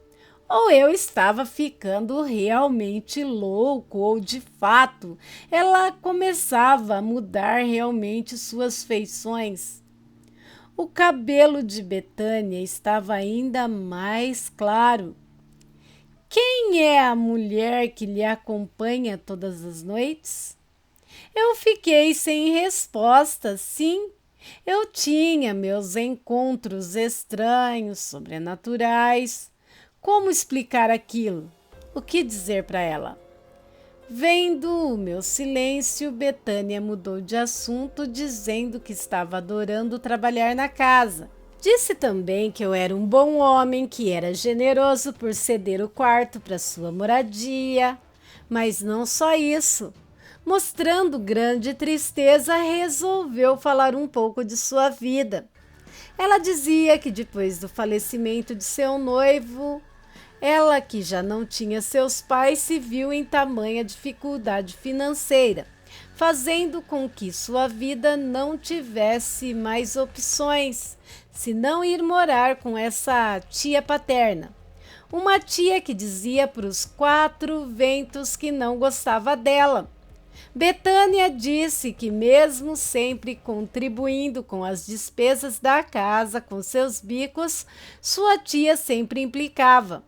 Ou eu estava ficando realmente louco, ou de fato ela começava a mudar realmente suas feições. O cabelo de Betânia estava ainda mais claro. Quem é a mulher que lhe acompanha todas as noites? Eu fiquei sem resposta, sim. Eu tinha meus encontros estranhos, sobrenaturais. Como explicar aquilo? O que dizer para ela? Vendo o meu silêncio, Betânia mudou de assunto, dizendo que estava adorando trabalhar na casa. Disse também que eu era um bom homem, que era generoso por ceder o quarto para sua moradia. Mas não só isso. Mostrando grande tristeza, resolveu falar um pouco de sua vida. Ela dizia que depois do falecimento de seu noivo, ela, que já não tinha seus pais, se viu em tamanha dificuldade financeira, fazendo com que sua vida não tivesse mais opções, senão ir morar com essa tia paterna. Uma tia que dizia para os quatro ventos que não gostava dela. Betânia disse que, mesmo sempre contribuindo com as despesas da casa com seus bicos, sua tia sempre implicava.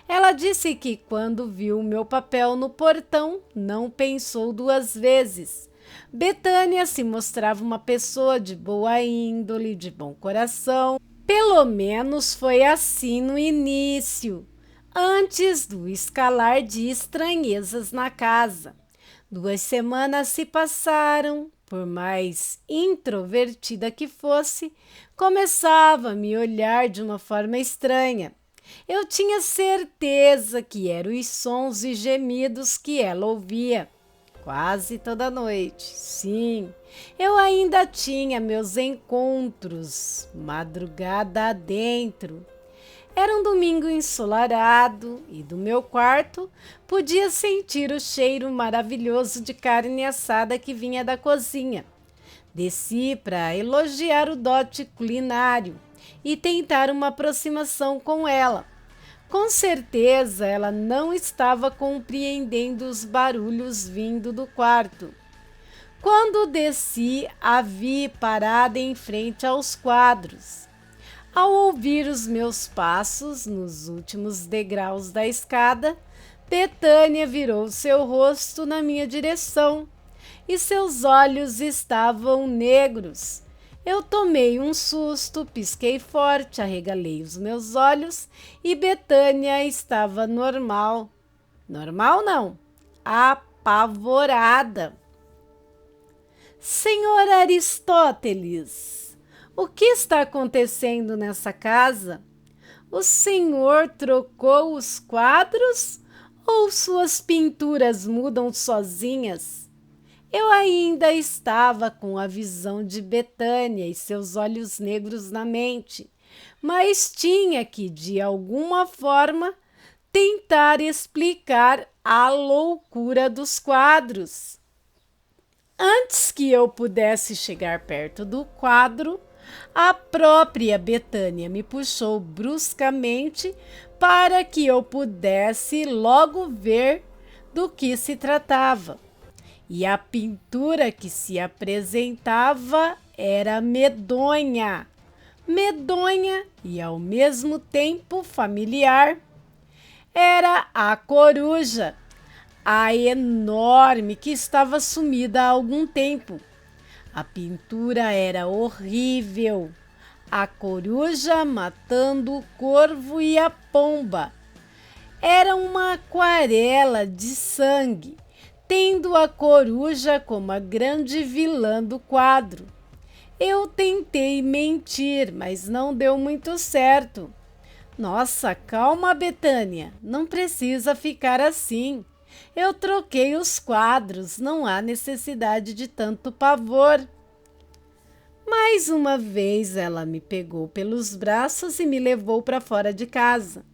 Ela disse que, quando viu o meu papel no portão, não pensou duas vezes. Betânia se mostrava uma pessoa de boa índole, de bom coração. Pelo menos foi assim no início, antes do escalar de estranhezas na casa. 2 semanas se passaram. Por mais introvertida que fosse, começava a me olhar de uma forma estranha. Eu tinha certeza que eram os sons e gemidos que ela ouvia quase toda noite. Sim, eu ainda tinha meus encontros madrugada adentro. Era um domingo ensolarado e do meu quarto podia sentir o cheiro maravilhoso de carne assada que vinha da cozinha. Desci para elogiar o dote culinário e tentar uma aproximação com ela. Com certeza ela não estava compreendendo os barulhos vindo do quarto. Quando desci, a vi parada em frente aos quadros. Ao ouvir os meus passos nos últimos degraus da escada, Betânia virou seu rosto na minha direção e seus olhos estavam negros. Eu tomei um susto, pisquei forte, arregalei os meus olhos e Betânia estava normal. Normal não, apavorada. Senhor Aristóteles, o que está acontecendo nessa casa? O senhor trocou os quadros ou suas pinturas mudam sozinhas? Eu ainda estava com a visão de Betânia e seus olhos negros na mente, mas tinha que, de alguma forma, tentar explicar a loucura dos quadros. Antes que eu pudesse chegar perto do quadro, a própria Betânia me puxou bruscamente para que eu pudesse logo ver do que se tratava. E a pintura que se apresentava era medonha. Medonha e ao mesmo tempo familiar. Era a coruja, a enorme que estava sumida há algum tempo. A pintura era horrível. A coruja matando o corvo e a pomba. Era uma aquarela de sangue, tendo a coruja como a grande vilã do quadro. Eu tentei mentir, mas não deu muito certo. Nossa, calma, Betânia, não precisa ficar assim. Eu troquei os quadros, não há necessidade de tanto pavor. Mais uma vez ela me pegou pelos braços e me levou para fora de casa.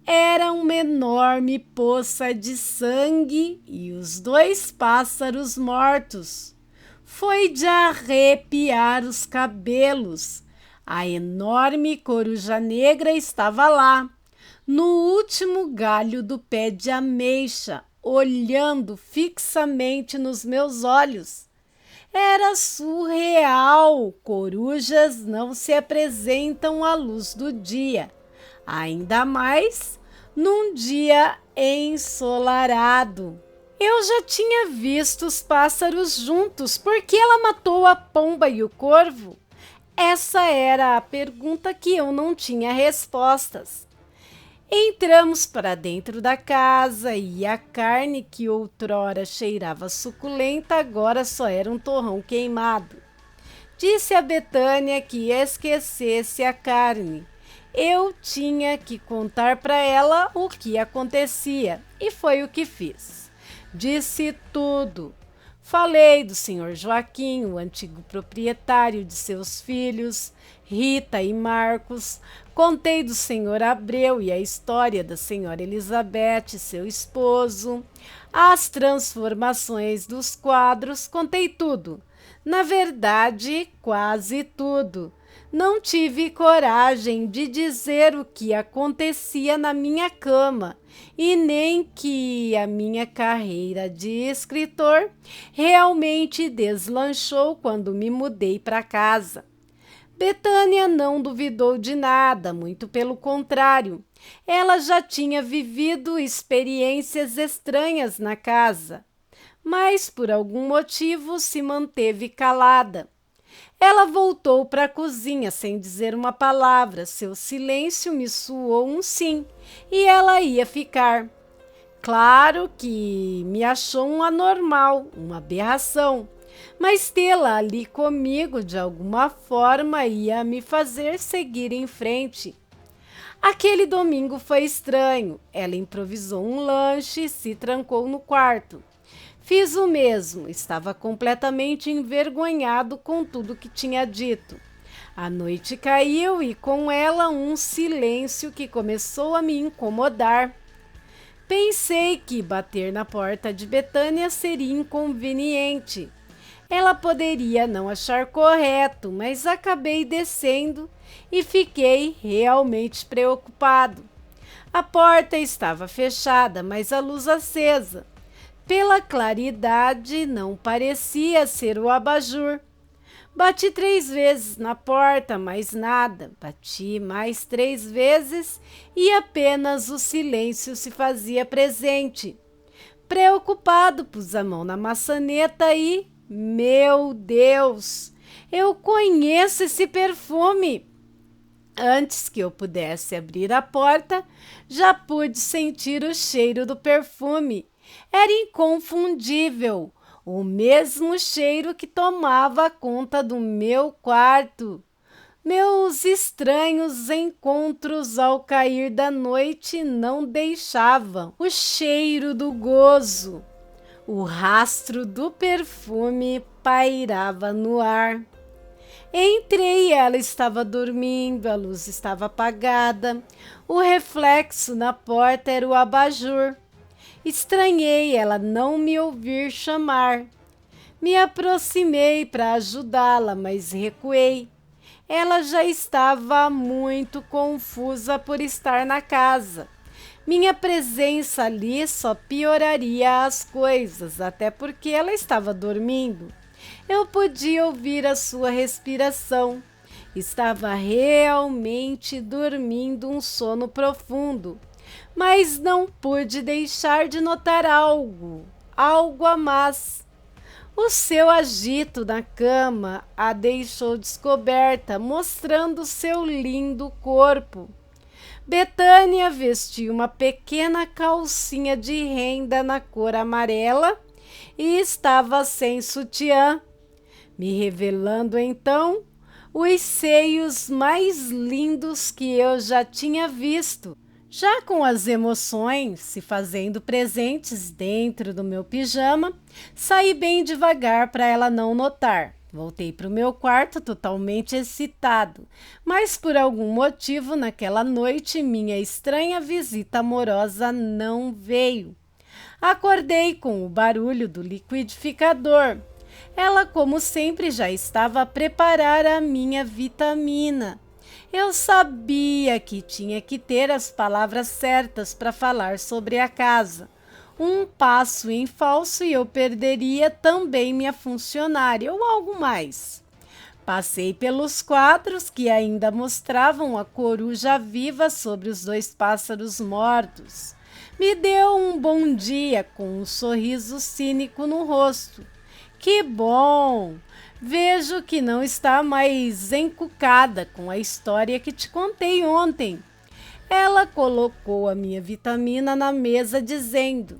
Era uma enorme poça de sangue e os 2 pássaros mortos. Foi de arrepiar os cabelos. A enorme coruja negra estava lá, no último galho do pé de ameixa, olhando fixamente nos meus olhos. Era surreal. Corujas não se apresentam à luz do dia, ainda mais num dia ensolarado. Eu já tinha visto os pássaros juntos, por que ela matou a pomba e o corvo? Essa era a pergunta que eu não tinha respostas. Entramos para dentro da casa e a carne que outrora cheirava suculenta agora só era um torrão queimado. Disse a Betânia que esquecesse a carne. Eu tinha que contar para ela o que acontecia e foi o que fiz. Disse tudo. Falei do senhor Joaquim, o antigo proprietário de seus filhos, Rita e Marcos. Contei do senhor Abreu e a história da senhora Elizabeth, seu esposo, as transformações dos quadros, contei tudo. Na verdade, quase tudo. Não tive coragem de dizer o que acontecia na minha cama e nem que a minha carreira de escritor realmente deslanchou quando me mudei para casa. Betânia não duvidou de nada, muito pelo contrário. Ela já tinha vivido experiências estranhas na casa, mas por algum motivo se manteve calada. Ela voltou para a cozinha sem dizer uma palavra. Seu silêncio me soou um sim, e ela ia ficar. Claro que me achou um anormal, uma aberração, mas tê-la ali comigo de alguma forma ia me fazer seguir em frente. Aquele domingo foi estranho. Ela improvisou um lanche e se trancou no quarto. Fiz o mesmo, estava completamente envergonhado com tudo que tinha dito. A noite caiu e com ela um silêncio que começou a me incomodar. Pensei que bater na porta de Betânia seria inconveniente. Ela poderia não achar correto, mas acabei descendo e fiquei realmente preocupado. A porta estava fechada, mas a luz acesa. Pela claridade, não parecia ser o abajur. Bati 3 vezes na porta, mas nada. Bati mais 3 vezes e apenas o silêncio se fazia presente. Preocupado, pus a mão na maçaneta e... Meu Deus! Eu conheço esse perfume! Antes que eu pudesse abrir a porta, já pude sentir o cheiro do perfume. Era inconfundível, o mesmo cheiro que tomava conta do meu quarto. Meus estranhos encontros ao cair da noite não deixavam. O cheiro do gozo, o rastro do perfume pairava no ar. Entrei e ela estava dormindo, a luz estava apagada, o reflexo na porta era o abajur. Estranhei ela não me ouvir chamar. Me aproximei para ajudá-la, mas recuei. Ela já estava muito confusa por estar na casa. Minha presença ali só pioraria as coisas, até porque ela estava dormindo. Eu podia ouvir a sua respiração. Estava realmente dormindo um sono profundo. Mas não pude deixar de notar algo a mais. O seu agito na cama a deixou descoberta, mostrando seu lindo corpo. Betânia vestia uma pequena calcinha de renda na cor amarela e estava sem sutiã, me revelando então os seios mais lindos que eu já tinha visto. Já com as emoções se fazendo presentes dentro do meu pijama, saí bem devagar para ela não notar. Voltei para o meu quarto totalmente excitado, mas por algum motivo naquela noite minha estranha visita amorosa não veio. Acordei com o barulho do liquidificador. Ela, como sempre, já estava a preparar a minha vitamina. Eu sabia que tinha que ter as palavras certas para falar sobre a casa. Um passo em falso e eu perderia também minha funcionária ou algo mais. Passei pelos quadros que ainda mostravam a coruja viva sobre os 2 pássaros mortos. Me deu um bom dia com um sorriso cínico no rosto. Que bom! Vejo que não está mais encucada com a história que te contei ontem. Ela colocou a minha vitamina na mesa dizendo: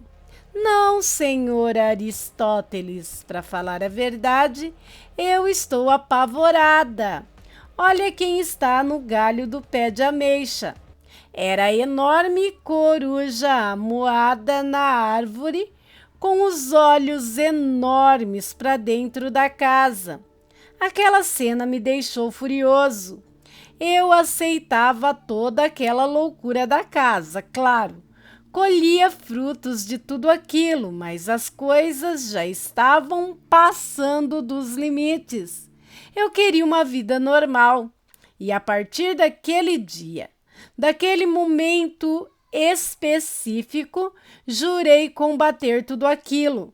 Não, senhor Aristóteles, para falar a verdade, eu estou apavorada. Olha quem está no galho do pé de ameixa. Era a enorme coruja amuada na árvore, com os olhos enormes para dentro da casa. Aquela cena me deixou furioso. Eu aceitava toda aquela loucura da casa, claro. Colhia frutos de tudo aquilo, mas as coisas já estavam passando dos limites. Eu queria uma vida normal. E a partir daquele dia, daquele momento específico, jurei combater tudo aquilo.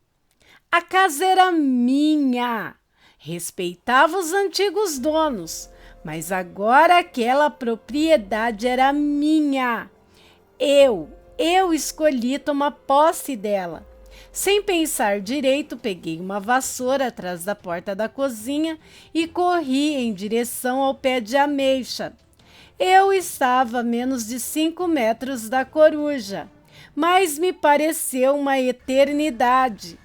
A casa era minha. Respeitava os antigos donos, mas agora aquela propriedade era minha. Eu escolhi tomar posse dela. Sem pensar direito, peguei uma vassoura atrás da porta da cozinha e corri em direção ao pé de ameixa. Eu estava a menos de 5 metros da coruja, mas me pareceu uma eternidade.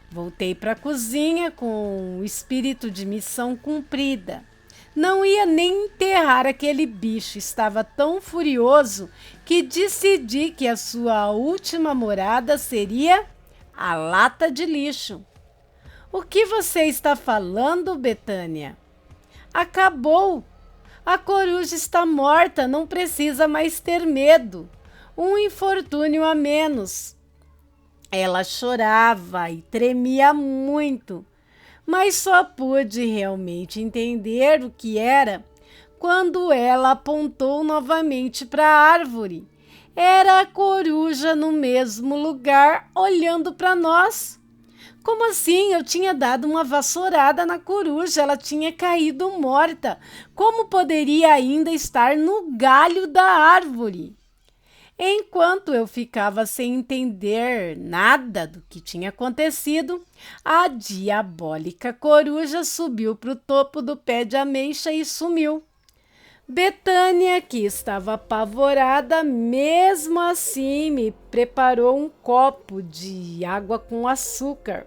Voltei para a cozinha com o espírito de missão cumprida. Não ia nem enterrar aquele bicho, estava tão furioso que decidi que a sua última morada seria a lata de lixo. O que você está falando, Betânia? Acabou. A coruja está morta, não precisa mais ter medo. Um infortúnio a menos. Ela chorava e tremia muito, mas só pude realmente entender o que era quando ela apontou novamente para a árvore. Era a coruja no mesmo lugar, olhando para nós. Como assim? Eu tinha dado uma vassourada na coruja, ela tinha caído morta. Como poderia ainda estar no galho da árvore? Enquanto eu ficava sem entender nada do que tinha acontecido, a diabólica coruja subiu para o topo do pé de ameixa e sumiu. Betânia, que estava apavorada, mesmo assim me preparou um copo de água com açúcar.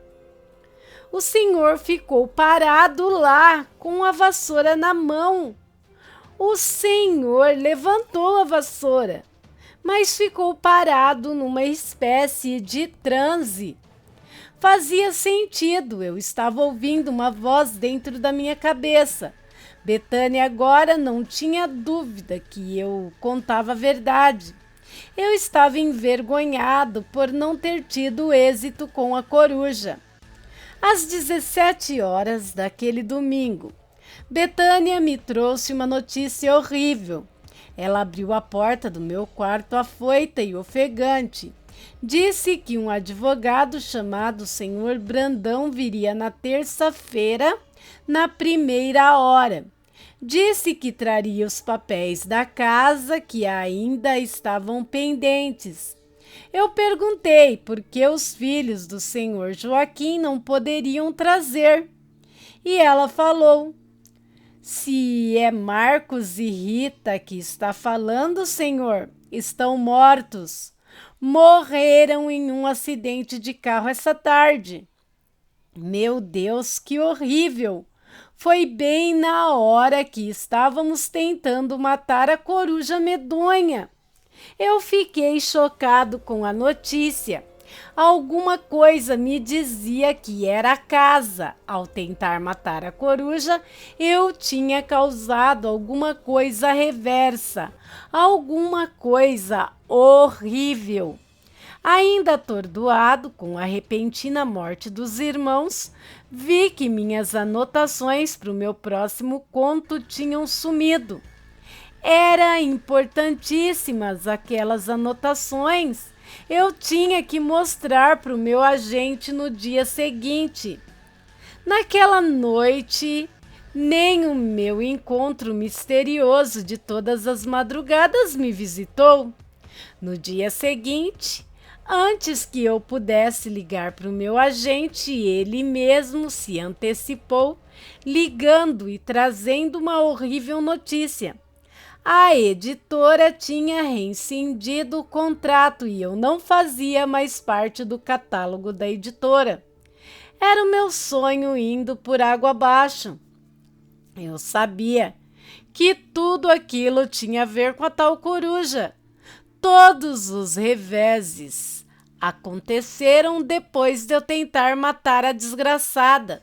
O senhor ficou parado lá, com a vassoura na mão. O senhor levantou a vassoura, mas ficou parado numa espécie de transe. Fazia sentido, eu estava ouvindo uma voz dentro da minha cabeça. Betânia agora não tinha dúvida que eu contava a verdade. Eu estava envergonhado por não ter tido êxito com a coruja. Às 17 horas daquele domingo, Betânia me trouxe uma notícia horrível. Ela abriu a porta do meu quarto afoita e ofegante. Disse que um advogado chamado Sr. Brandão viria na terça-feira, na primeira hora. Disse que traria os papéis da casa que ainda estavam pendentes. Eu perguntei por que os filhos do Sr. Joaquim não poderiam trazer. E ela falou: se é Marcos e Rita que está falando, senhor, estão mortos. Morreram em um acidente de carro essa tarde. Meu Deus, que horrível! Foi bem na hora que estávamos tentando matar a coruja medonha. Eu fiquei chocado com a notícia. Alguma coisa me dizia que era a casa. Ao tentar matar a coruja, eu tinha causado alguma coisa reversa, alguma coisa horrível. Ainda atordoado com a repentina morte dos irmãos, vi que minhas anotações para o meu próximo conto tinham sumido. Eram importantíssimas aquelas anotações. Eu tinha que mostrar para o meu agente no dia seguinte. Naquela noite, nem o meu encontro misterioso de todas as madrugadas me visitou. No dia seguinte, Antes que eu pudesse ligar para o meu agente, ele mesmo se antecipou, ligando e trazendo uma horrível notícia. A editora tinha rescindido o contrato e eu não fazia mais parte do catálogo da editora. Era o meu sonho indo por água abaixo. Eu sabia que tudo aquilo tinha a ver com a tal coruja. Todos os reveses aconteceram depois de eu tentar matar a desgraçada.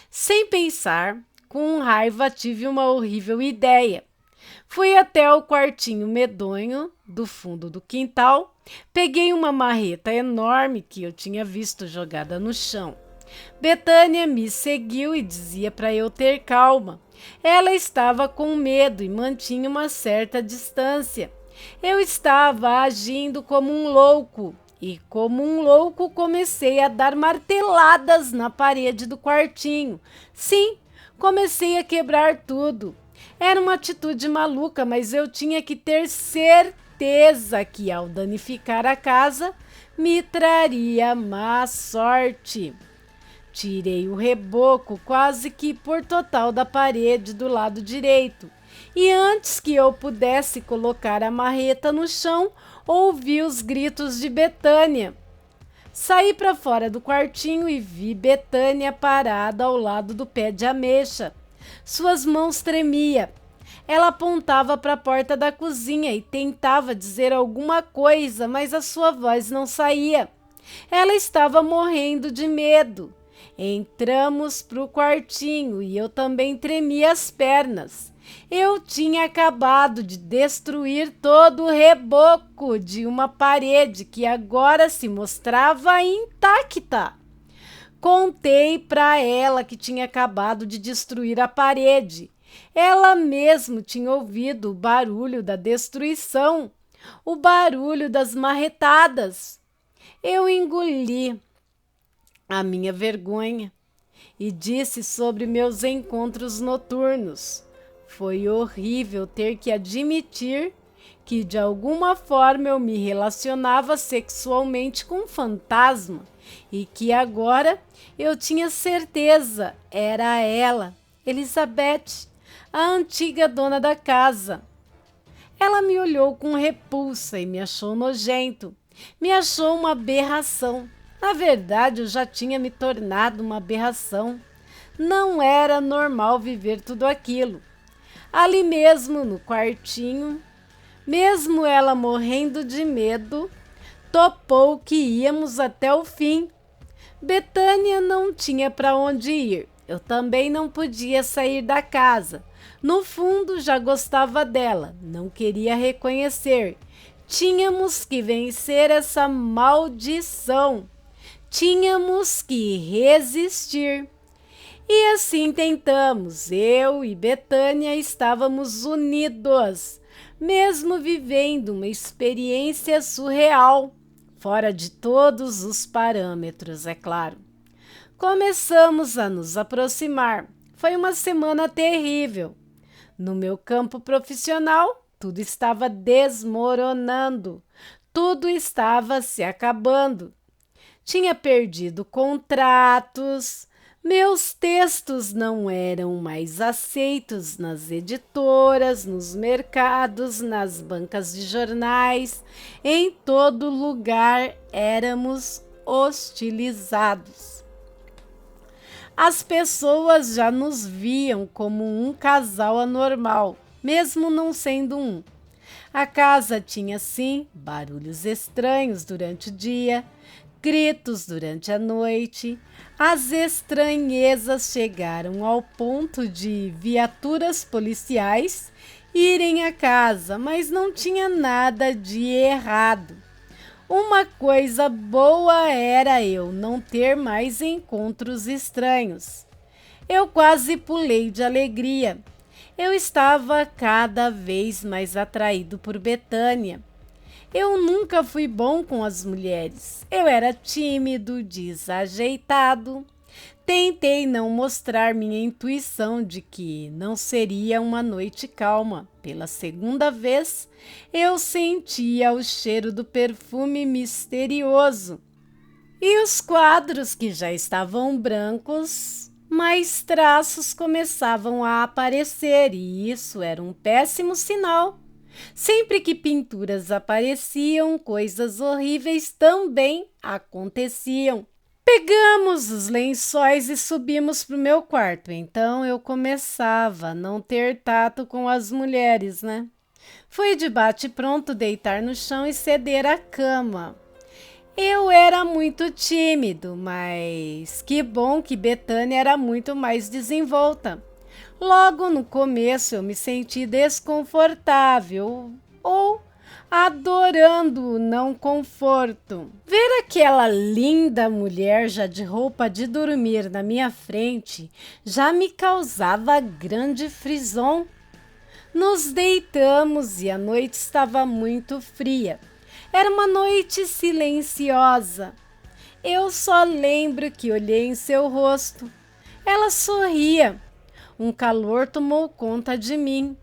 Sem pensar, com raiva tive uma horrível ideia. Fui até o quartinho medonho do fundo do quintal, peguei uma marreta enorme que eu tinha visto jogada no chão. Betânia me seguiu e dizia para eu ter calma. Ela estava com medo e mantinha uma certa distância. Eu estava agindo como um louco e, como um louco, comecei a dar marteladas na parede do quartinho. Sim, comecei a quebrar tudo. Era uma atitude maluca, mas eu tinha que ter certeza que, ao danificar a casa, me traria má sorte. Tirei o reboco quase que por total da parede do lado direito. E antes que eu pudesse colocar a marreta no chão, ouvi os gritos de Betânia. Saí para fora do quartinho e vi Betânia parada ao lado do pé de ameixa. Suas mãos tremiam. Ela apontava para a porta da cozinha e tentava dizer alguma coisa, mas a sua voz não saía. Ela estava morrendo de medo. Entramos para o quartinho e eu também tremia as pernas. Eu tinha acabado de destruir todo o reboco de uma parede que agora se mostrava intacta. Contei para ela que tinha acabado de destruir a parede. Ela mesmo tinha ouvido o barulho da destruição, o barulho das marretadas. Eu engoli a minha vergonha e disse sobre meus encontros noturnos. Foi horrível ter que admitir que de alguma forma eu me relacionava sexualmente com um fantasma e que agora eu tinha certeza era ela, Elizabeth, a antiga dona da casa. Ela me olhou com repulsa e me achou nojento, me achou uma aberração. Na verdade, eu já tinha me tornado uma aberração. Não era normal viver tudo aquilo. Ali mesmo, no quartinho, mesmo ela morrendo de medo, topou que íamos até o fim. Betânia não tinha para onde ir. Eu também não podia sair da casa. No fundo, já gostava dela, não queria reconhecer. Tínhamos que vencer essa maldição. Tínhamos que resistir. E assim tentamos. Eu e Betânia estávamos unidos, mesmo vivendo uma experiência surreal, fora de todos os parâmetros, é claro. Começamos a nos aproximar. Foi uma semana terrível. No meu campo profissional, tudo estava desmoronando. Tudo estava se acabando. Tinha perdido contratos, meus textos não eram mais aceitos nas editoras, nos mercados, nas bancas de jornais, em todo lugar éramos hostilizados. As pessoas já nos viam como um casal anormal, mesmo não sendo um. A casa tinha, sim, barulhos estranhos durante o dia, gritos durante a noite. As estranhezas chegaram ao ponto de viaturas policiais irem à casa, mas não tinha nada de errado. Uma coisa boa era eu não ter mais encontros estranhos. Eu quase pulei de alegria. Eu estava cada vez mais atraído por Betânia. Eu nunca fui bom com as mulheres. Eu era tímido, desajeitado. Tentei não mostrar minha intuição de que não seria uma noite calma. Pela segunda vez, eu sentia o cheiro do perfume misterioso. E os quadros, que já estavam brancos, mais traços começavam a aparecer, e isso era um péssimo sinal. Sempre que pinturas apareciam, coisas horríveis também aconteciam. Pegamos os lençóis e subimos para o meu quarto. Então eu começava a não ter tato com as mulheres, né? Foi de bate-pronto deitar no chão e ceder à cama. Eu era muito tímido, mas que bom que Betânia era muito mais desenvolta. Logo no começo eu me senti desconfortável ou adorando o não conforto. Ver aquela linda mulher já de roupa de dormir na minha frente já me causava grande frisson. Nos deitamos e a noite estava muito fria. Era uma noite silenciosa. Eu só lembro que olhei em seu rosto. Ela sorria. Um calor tomou conta de mim.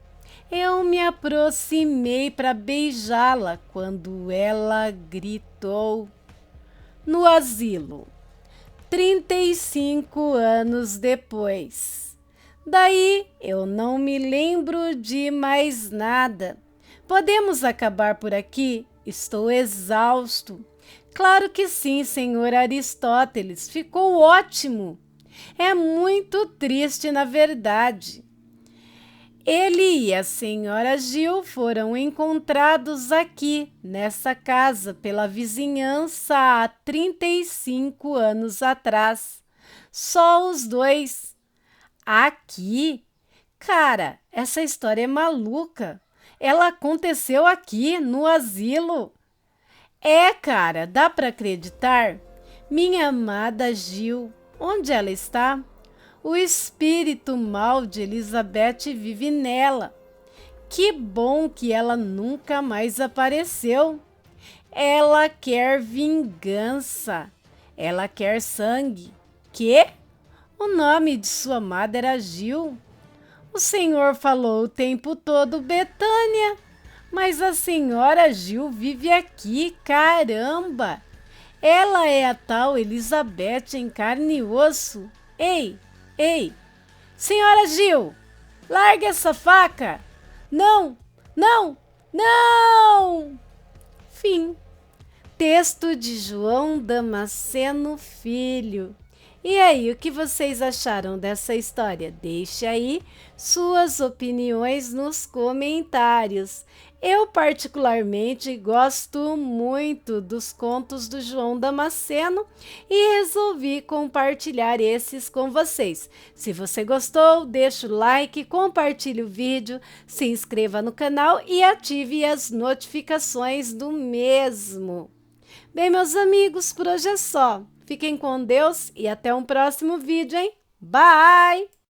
Eu me aproximei para beijá-la quando ela gritou. No asilo, 35 anos depois. Daí eu não me lembro de mais nada. Podemos acabar por aqui? Estou exausto. Claro que sim, senhor Aristóteles. Ficou ótimo. É muito triste, na verdade. Ele e a senhora Gil foram encontrados aqui, nessa casa, pela vizinhança há 35 anos atrás. Só os dois. Aqui? Cara, essa história é maluca. Ela aconteceu aqui, no asilo. É, cara, dá para acreditar? Minha amada Gil, onde ela está? O espírito mau de Elizabeth vive nela. Que bom que ela nunca mais apareceu. Ela quer vingança. Ela quer sangue. Quê? O nome de sua amada era Gil. O senhor falou o tempo todo Betânia, mas a senhora Gil vive aqui, caramba! Ela é a tal Elizabeth em carne e osso. Ei, ei, senhora Gil, largue essa faca! Não, não, não! Fim. Texto de João Damasceno Filho. E aí, o que vocês acharam dessa história? Deixe aí suas opiniões nos comentários. Eu particularmente gosto muito dos contos do João Damasceno e resolvi compartilhar esses com vocês. Se você gostou, deixa o like, compartilhe o vídeo, se inscreva no canal e ative as notificações do mesmo. Bem, meus amigos, por hoje é só. Fiquem com Deus e até um próximo vídeo, hein? Bye!